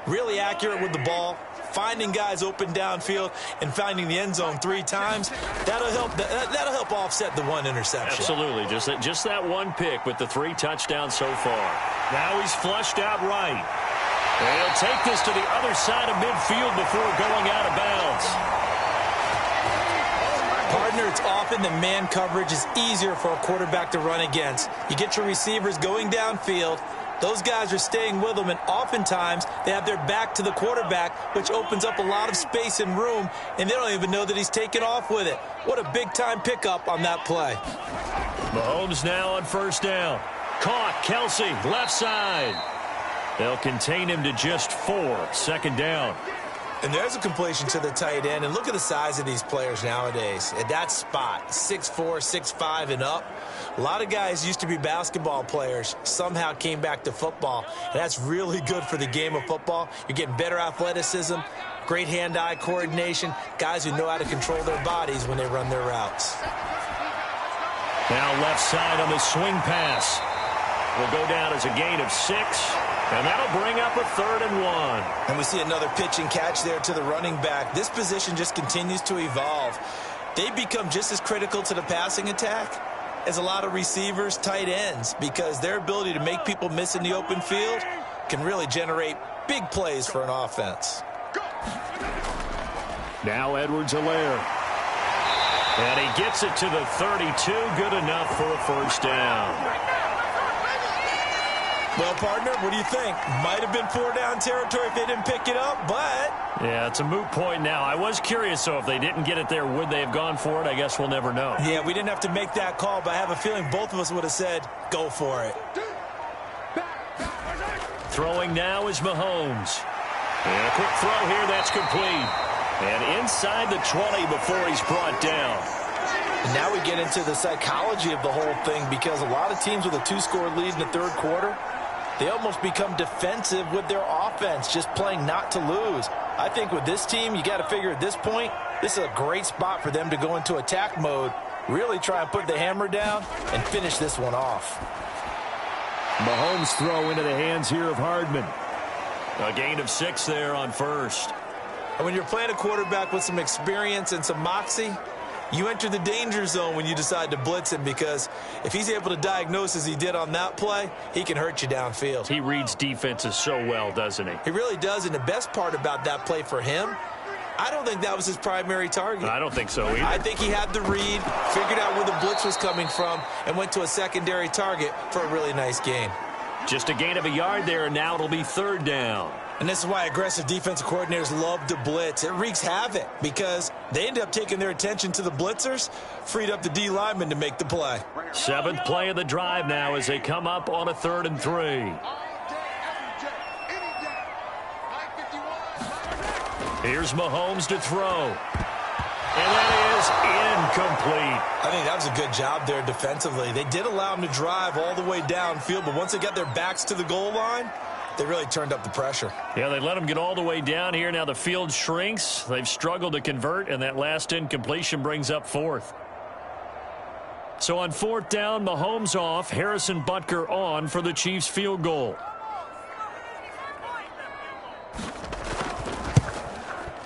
Really accurate with the ball, finding guys open downfield, and finding the end zone 3 times. That'll help offset the 1 interception. Absolutely. Just that 1 pick with the 3 touchdowns so far. Now he's flushed out right. And he'll take this to the other side of midfield before going out of bounds. Partner, it's often that man coverage is easier for a quarterback to run against. You get your receivers going downfield. Those guys are staying with them, and oftentimes they have their back to the quarterback, which opens up a lot of space and room, and they don't even know that he's taken off with it. What a big-time pickup on that play. Mahomes now on 1st down. Caught, Kelsey, left side. They'll contain him to just 4, 2nd down. And there's a completion to the tight end, and look at the size of these players nowadays. At that spot, 6'4", 6'5", and up. A lot of guys used to be basketball players, somehow came back to football, and that's really good for the game of football. You're getting better athleticism, great hand-eye coordination, guys who know how to control their bodies when they run their routes. Now left side on the swing pass. Will go down as a gain of 6, and that'll bring up a 3rd and 1. And we see another pitch and catch there to the running back. This position just continues to evolve. They become just as critical to the passing attack as a lot of receivers, tight ends, because their ability to make people miss in the open field can really generate big plays for an offense. Now Edwards-Helaire. And he gets it to the 32. Good enough for a 1st down. Well, partner, what do you think? Might have been 4-down territory if they didn't pick it up, but... Yeah, it's a moot point now. I was curious, so if they didn't get it there, would they have gone for it? I guess we'll never know. Yeah, we didn't have to make that call, but I have a feeling both of us would have said, go for it. Throwing now is Mahomes. And a quick throw here, that's complete. And inside the 20 before he's brought down. And now we get into the psychology of the whole thing, because a lot of teams with a 2-score lead in the third quarter, they almost become defensive with their offense, just playing not to lose. I think with this team, you got to figure at this point, this is a great spot for them to go into attack mode, really try and put the hammer down and finish this one off. Mahomes throw into the hands here of Hardman. A gain of 6 there on first. And when you're playing a quarterback with some experience and some moxie, you enter the danger zone when you decide to blitz him, because if he's able to diagnose as he did on that play, he can hurt you downfield. He reads defenses so well, doesn't he? He really does, and the best part about that play for him, I don't think that was his primary target. I don't think so either. I think he had the read, figured out where the blitz was coming from, and went to a secondary target for a really nice gain. Just a gain of a yard there, and now it'll be third down. And this is why aggressive defensive coordinators love to blitz. It wreaks havoc because they end up taking their attention to the blitzers, freed up the D lineman to make the play. 7th play of the drive now as they come up on a 3rd and 3. Here's Mahomes to throw. And that is incomplete. I think that was a good job there defensively. They did allow him to drive all the way downfield, but once they got their backs to the goal line, they really turned up the pressure. Yeah, they let him get all the way down here. Now the field shrinks. They've struggled to convert, and that last incompletion brings up 4th. So on 4th down, Mahomes off, Harrison Butker on for the Chiefs field goal.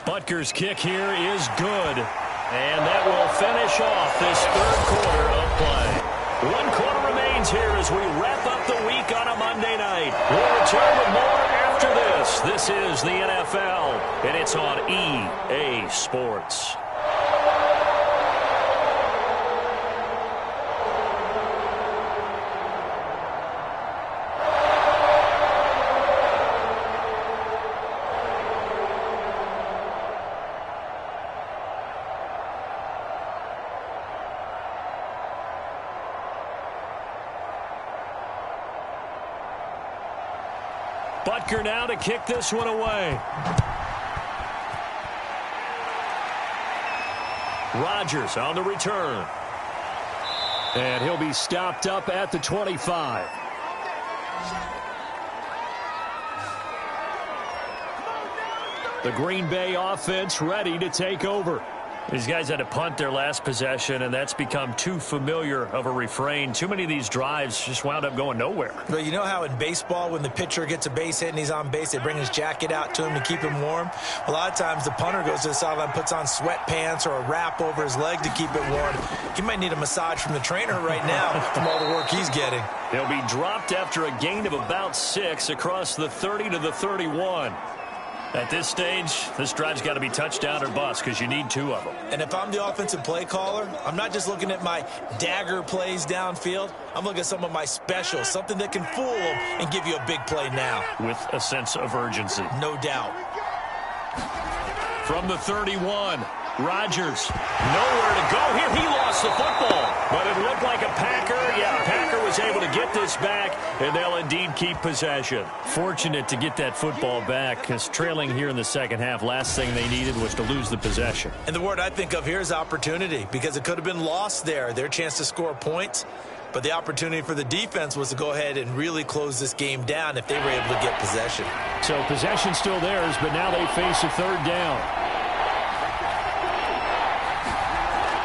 Butker's kick here is good. And that will finish off this 3rd quarter of play. 1 quarter remains here as we wrap up the week on a Monday night. We'll return with more after this. This is the NFL, and it's on EA Sports. Butker now to kick this one away. Rodgers on the return. And he'll be stopped up at the 25. The Green Bay offense ready to take over. These guys had to punt their last possession, and that's become too familiar of a refrain. Too many of these drives just wound up going nowhere. But you know how in baseball, when the pitcher gets a base hit and he's on base, they bring his jacket out to him to keep him warm? A lot of times the punter goes to the sideline, puts on sweatpants or a wrap over his leg to keep it warm. He might need a massage from the trainer right now from all the work he's getting. He'll be dropped after a gain of about 6 across the 30 to the 31. At this stage, this drive's got to be touchdown or bust because you need 2 of them. And if I'm the offensive play caller, I'm not just looking at my dagger plays downfield. I'm looking at some of my specials, something that can fool them and give you a big play now. With a sense of urgency. No doubt. From the 31, Rodgers. Nowhere to go here. He lost the football. But it looked like a Packer. Yeah, Packer was able to get this back, and they'll indeed keep possession. Fortunate to get that football back, because trailing here in the second half, last thing they needed was to lose the possession. And the word I think of here is opportunity, because it could have been lost there, their chance to score points. But the opportunity for the defense was to go ahead and really close this game down if they were able to get possession. So possession still theirs, but now they face a 3rd down.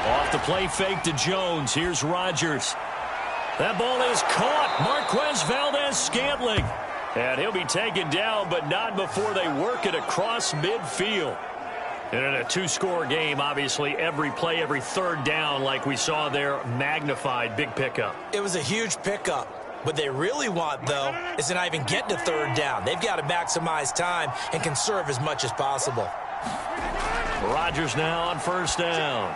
Off the play fake to Jones. Here's Rodgers. That ball is caught. Marquez Valdes-Scantling. And he'll be taken down, but not before they work it across midfield. And in a 2-score game, obviously, every play, every 3rd down, like we saw there, magnified. Big pickup. It was a huge pickup. What they really want, though, is to not even get to 3rd down. They've got to maximize time and conserve as much as possible. Rodgers now on 1st down.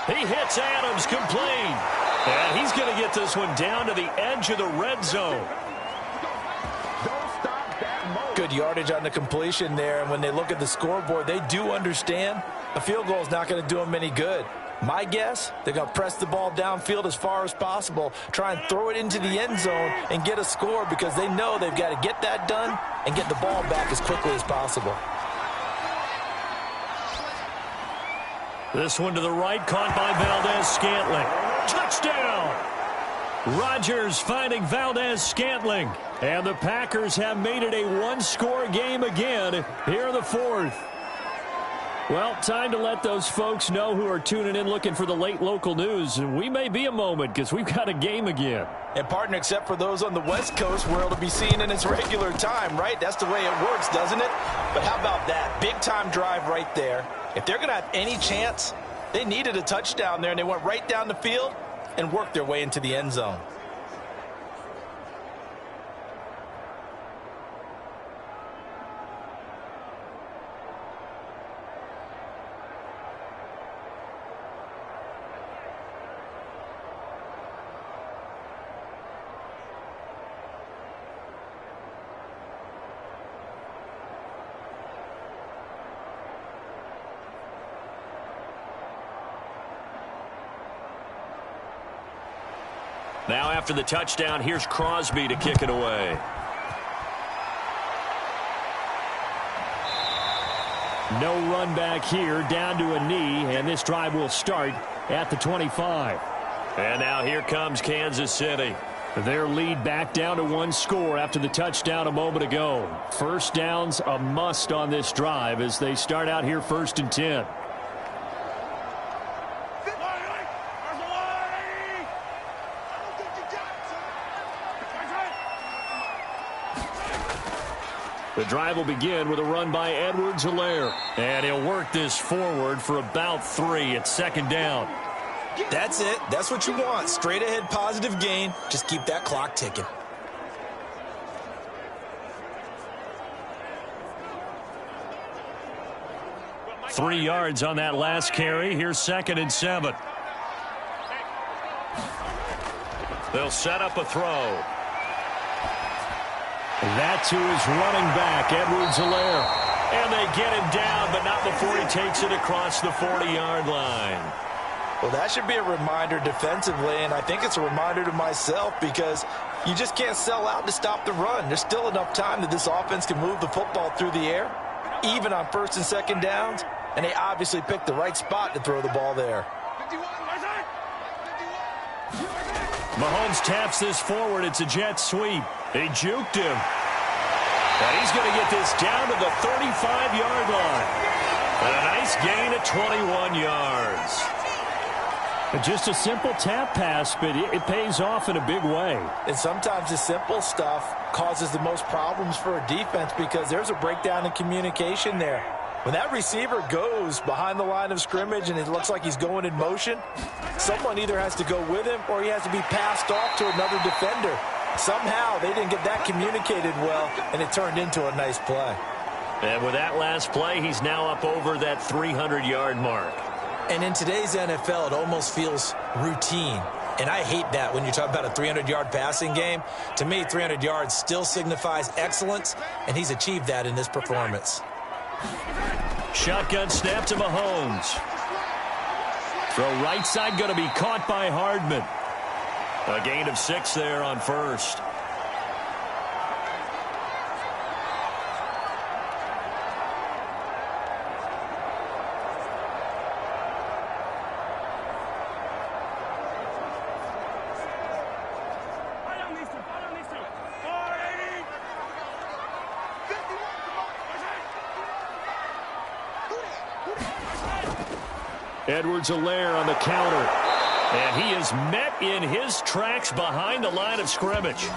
He hits Adams complete. And he's going to get this one down to the edge of the red zone. Good yardage on the completion there. And when they look at the scoreboard, they do understand a field goal is not going to do them any good. My guess, they're going to press the ball downfield as far as possible, try and throw it into the end zone and get a score, because they know they've got to get that done and get the ball back as quickly as possible. This one to the right, caught by Valdez-Scantling. Touchdown! Rodgers finding Valdez-Scantling. And the Packers have made it a one-score game again here in the fourth. Well, time to let those folks know who are tuning in looking for the late local news. And we may be a moment because we've got a game again. And, partner, except for those on the West Coast where it'll be seen in its regular time, right? That's the way it works, doesn't it? But how about that? Big-time drive right there. If they're going to have any chance, they needed a touchdown there, and they went right down the field and worked their way into the end zone. Now after the touchdown, here's Crosby to kick it away. No run back here, down to a knee, and this drive will start at the 25. And now here comes Kansas City. Their lead back down to one score after the touchdown a moment ago. First down's a must on this drive as they start out here 1st and 10. The drive will begin with a run by Edwards-Helaire. And he'll work this forward for about 3 at 2nd down. That's it. That's what you want. Straight ahead positive gain. Just keep that clock ticking. Three yards on that last carry. Here's 2nd and 7. They'll set up a throw. That to his running back, Edwards-Helaire. And they get him down, but not before he takes it across the 40-yard line. Well, that should be a reminder defensively, and I think it's a reminder to myself because you just can't sell out to stop the run. There's still enough time that this offense can move the football through the air, even on 1st and 2nd downs, and they obviously picked the right spot to throw the ball there. Mahomes taps this forward. It's a jet sweep. They juked him. And he's going to get this down to the 35-yard line. And a nice gain of 21 yards. Just a simple tap pass, but it pays off in a big way. And sometimes the simple stuff causes the most problems for a defense because there's a breakdown in communication there. When that receiver goes behind the line of scrimmage and it looks like he's going in motion, someone either has to go with him or he has to be passed off to another defender. Somehow they didn't get that communicated well, and it turned into a nice play. And with that last play, he's now up over that 300-yard mark. And in today's NFL, it almost feels routine. And I hate that when you talk about a 300-yard passing game. To me, 300 yards still signifies excellence, and he's achieved that in this performance. Shotgun snap to Mahomes. Throw right side going to be caught by Hardman. A gain of 6 there on 1st. Edwards-Helaire on the counter. And he is met in his tracks behind the line of scrimmage.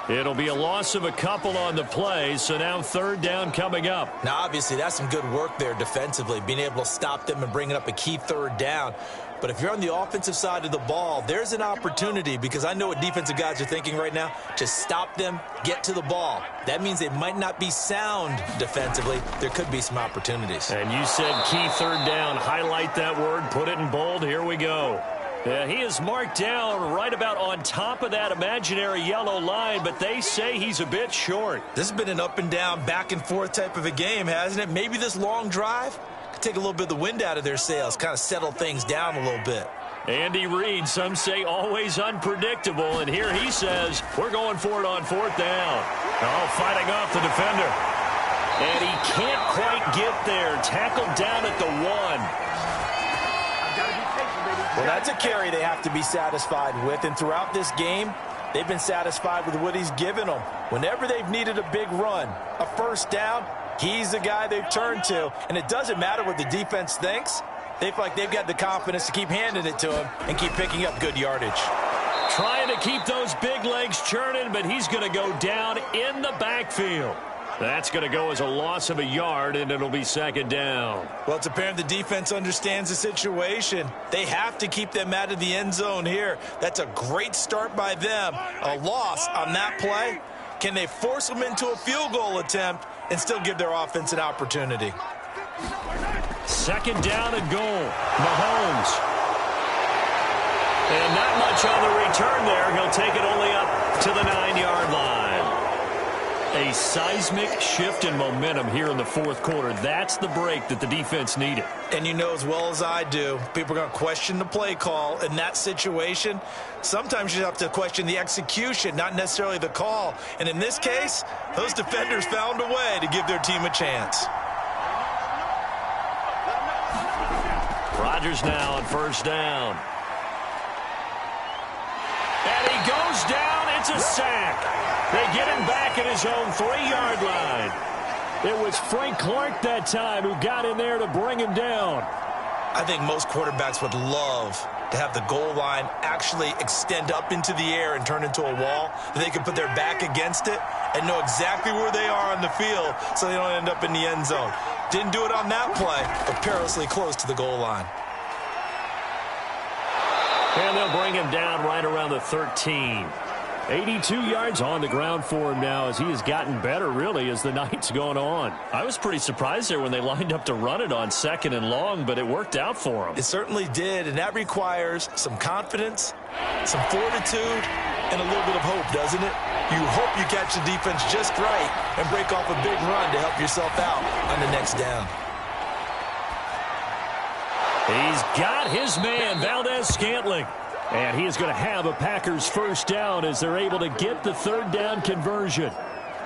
It'll be a loss of a couple on the play, so now 3rd down coming up. Now, obviously, that's some good work there defensively, being able to stop them and bringing up a key 3rd down. But if you're on the offensive side of the ball, there's an opportunity because I know what defensive guys are thinking right now. Just stop them, get to the ball. That means they might not be sound defensively. There could be some opportunities. And you said key 3rd down. Highlight that word, put it in bold. Here we go. Yeah, he is marked down right about on top of that imaginary yellow line, but they say he's a bit short. This has been an up and down, back and forth type of a game, hasn't it? Maybe this long drive could take a little bit of the wind out of their sails, kind of settle things down a little bit. Andy Reid, some say always unpredictable, and here he says, we're going for it on 4th down. Oh, fighting off the defender. And he can't quite get there. Tackled down at the 1. Well, that's a carry they have to be satisfied with, and throughout this game, they've been satisfied with what he's given them. Whenever they've needed a big run, a first down, he's the guy they've turned to. And it doesn't matter what the defense thinks. They feel like they've got the confidence to keep handing it to him and keep picking up good yardage. Trying to keep those big legs churning, but he's going to go down in the backfield. That's going to go as a loss of a yard, and it'll be second down. Well, it's apparent the defense understands the situation. They have to keep them out of the end zone here. That's a great start by them. A loss on that play. Can they force them into a field goal attempt and still give their offense an opportunity? Second down and goal. Mahomes. And not much on the return there. He'll take it only up to the 9-yard line. A seismic shift in momentum here in the fourth quarter. That's the break that the defense needed. And you know as well as I do, people are going to question the play call in that situation. Sometimes you have to question the execution, not necessarily the call. And in this case, those defenders found a way to give their team a chance. Rodgers now on first down. And he goes down. It's a sack. They get him back at his own 3-yard line. It was Frank Clark that time who got in there to bring him down. I think most quarterbacks would love to have the goal line actually extend up into the air and turn into a wall. They can put their back against it and know exactly where they are on the field so they don't end up in the end zone. Didn't do it on that play, but perilously close to the goal line. And they'll bring him down right around the 13. 82 yards on the ground for him now as he has gotten better, really, as the night's going on. I was pretty surprised there when they lined up to run it on second and long, but it worked out for him. It certainly did, and that requires some confidence, some fortitude, and a little bit of hope, doesn't it? You hope you catch the defense just right and break off a big run to help yourself out on the next down. He's got his man, Valdes-Scantling. And he is going to have a Packers first down as they're able to get the third down conversion.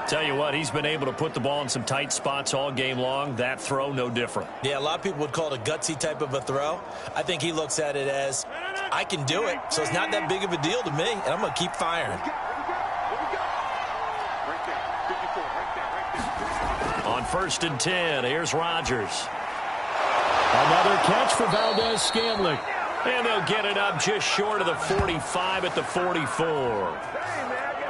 Tell you what, he's been able to put the ball in some tight spots all game long. That throw, no different. Yeah, a lot of people would call it a gutsy type of a throw. I think he looks at it as, I can do it, so it's not that big of a deal to me, and I'm going to keep firing. On first and 10, here's Rodgers. Another catch for Valdes-Scantling. And they'll get it up just short of the 45 at the 44.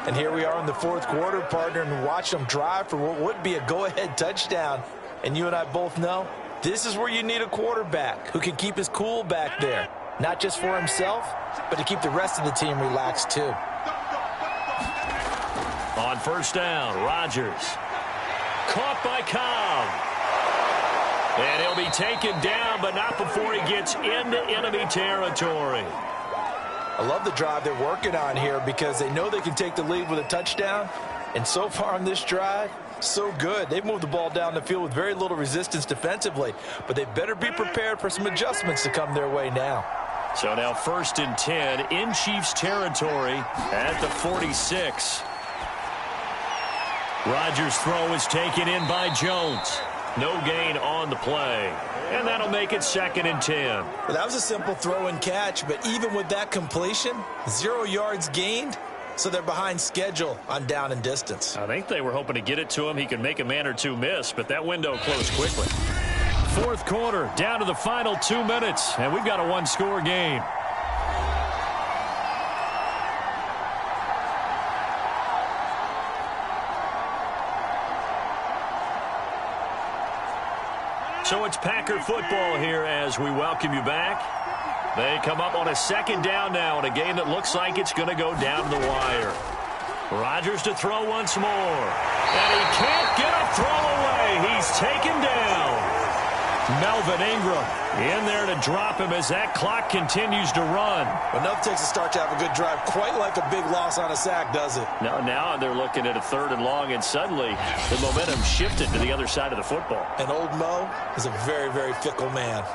And here we are in the fourth quarter, partner, and watch them drive for what would be a go-ahead touchdown. And you and I both know this is where you need a quarterback who can keep his cool back there. Not just for himself, but to keep the rest of the team relaxed too. On first down, Rodgers. Caught by Cobb. And he'll be taken down, but not before he gets into enemy territory. I love the drive they're working on here because they know they can take the lead with a touchdown. And so far on this drive, so good. They've moved the ball down the field with very little resistance defensively. But they better be prepared for some adjustments to come their way now. So now first and 10 in Chiefs territory at the 46. Rodgers' throw is taken in by Jones. No gain on the play. And that'll make it second and 10. Well, that was a simple throw and catch, but even with that completion, 0 yards gained, so they're behind schedule on down and distance. I think they were hoping to get it to him. He could make a man or two miss, but that window closed quickly. Fourth quarter, down to the final 2 minutes, and we've got a one-score game. So it's Packer football here as we welcome you back. They come up on a second down now in a game that looks like it's going to go down to the wire. Rodgers to throw once more. And he can't get a throw away. He's taken down. Melvin Ingram in there to drop him as that clock continues to run. Enough takes a start to have a good drive. Quite like a big loss on a sack, does it? No, now they're looking at a third and long, and suddenly the momentum shifted to the other side of the football. And old Mo is a very, very fickle man.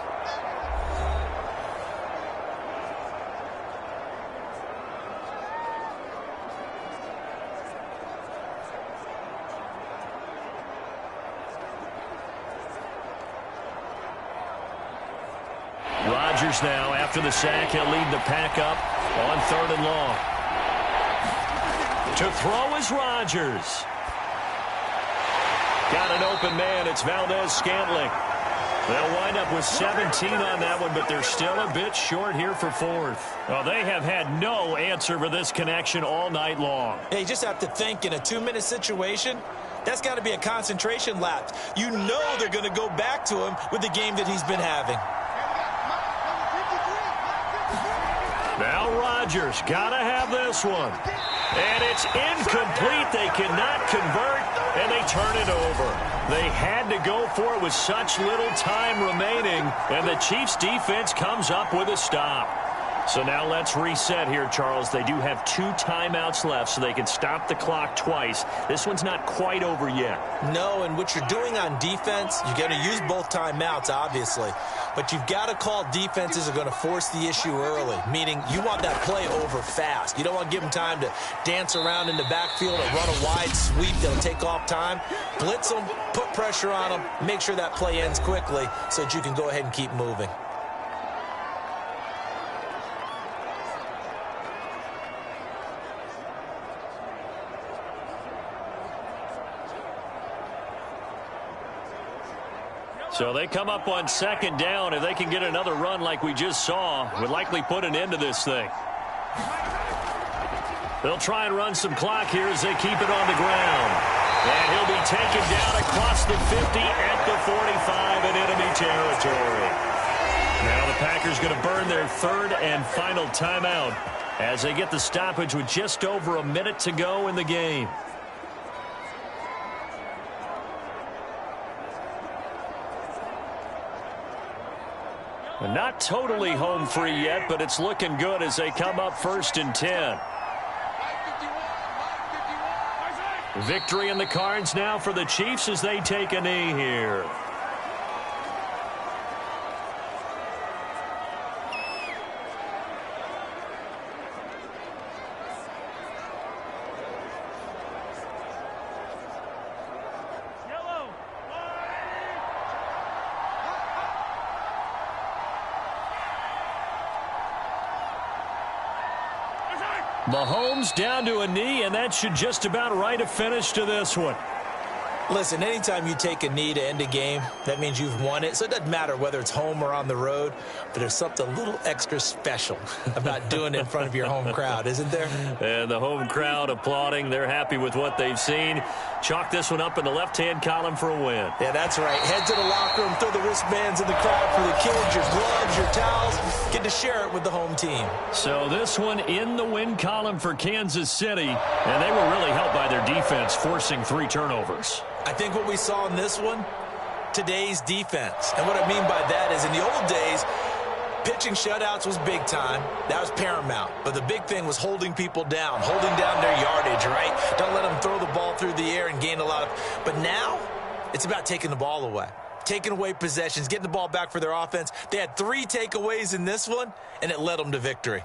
Rodgers now after the sack. He'll lead the pack up on 3rd and long. To throw is Rodgers. Got an open man. It's Valdez-Scantling. They'll wind up with 17 on that one, but they're still a bit short here for 4th. Well, they have had no answer for this connection all night long. Hey, you just have to think in a 2-minute situation, that's got to be a concentration lapse. You know they're going to go back to him with the game that he's been having. Now Rodgers got to have this one. And it's incomplete. They cannot convert, and they turn it over. They had to go for it with such little time remaining, and the Chiefs' defense comes up with a stop. So now let's reset here, Charles. They do have 2 timeouts left, so they can stop the clock twice. This one's not quite over yet. No, and what you're doing on defense, you're going to use both timeouts, obviously. But you've got to call defenses are going to force the issue early, meaning you want that play over fast. You don't want to give them time to dance around in the backfield or run a wide sweep that'll take off time. Blitz them, put pressure on them, make sure that play ends quickly so that you can go ahead and keep moving. So they come up on 2nd down. If they can get another run like we just saw, would likely put an end to this thing. They'll try and run some clock here as they keep it on the ground. And he'll be taken down across the 50 at the 45 in enemy territory. Now the Packers going to burn their 3rd and final timeout as they get the stoppage with just over a minute to go in the game. Not totally home free yet, but it's looking good as they come up 1st and 10. Victory in the cards now for the Chiefs as they take a knee here. Mahomes down to a knee, and that should just about write a finish to this one. Listen, anytime you take a knee to end a game, that means you've won it. So it doesn't matter whether it's home or on the road, but there's something a little extra special about doing it in front of your home crowd, isn't there? And the home crowd applauding. They're happy with what they've seen. Chalk this one up in the left-hand column for a win. Yeah, that's right. Head to the locker room, throw the wristbands in the crowd for the kids, your gloves, your towels. Get to share it with the home team. So this one in the win column for Kansas City, and they were really helped by their defense, forcing 3 turnovers. I think what we saw in this one, today's defense. And what I mean by that is in the old days, pitching shutouts was big time. That was paramount. But the big thing was holding people down, holding down their yardage, right? Don't let them throw the ball through the air and gain a lot of... But now, it's about taking the ball away. Taking away possessions, getting the ball back for their offense. They had 3 takeaways in this one, and it led them to victory.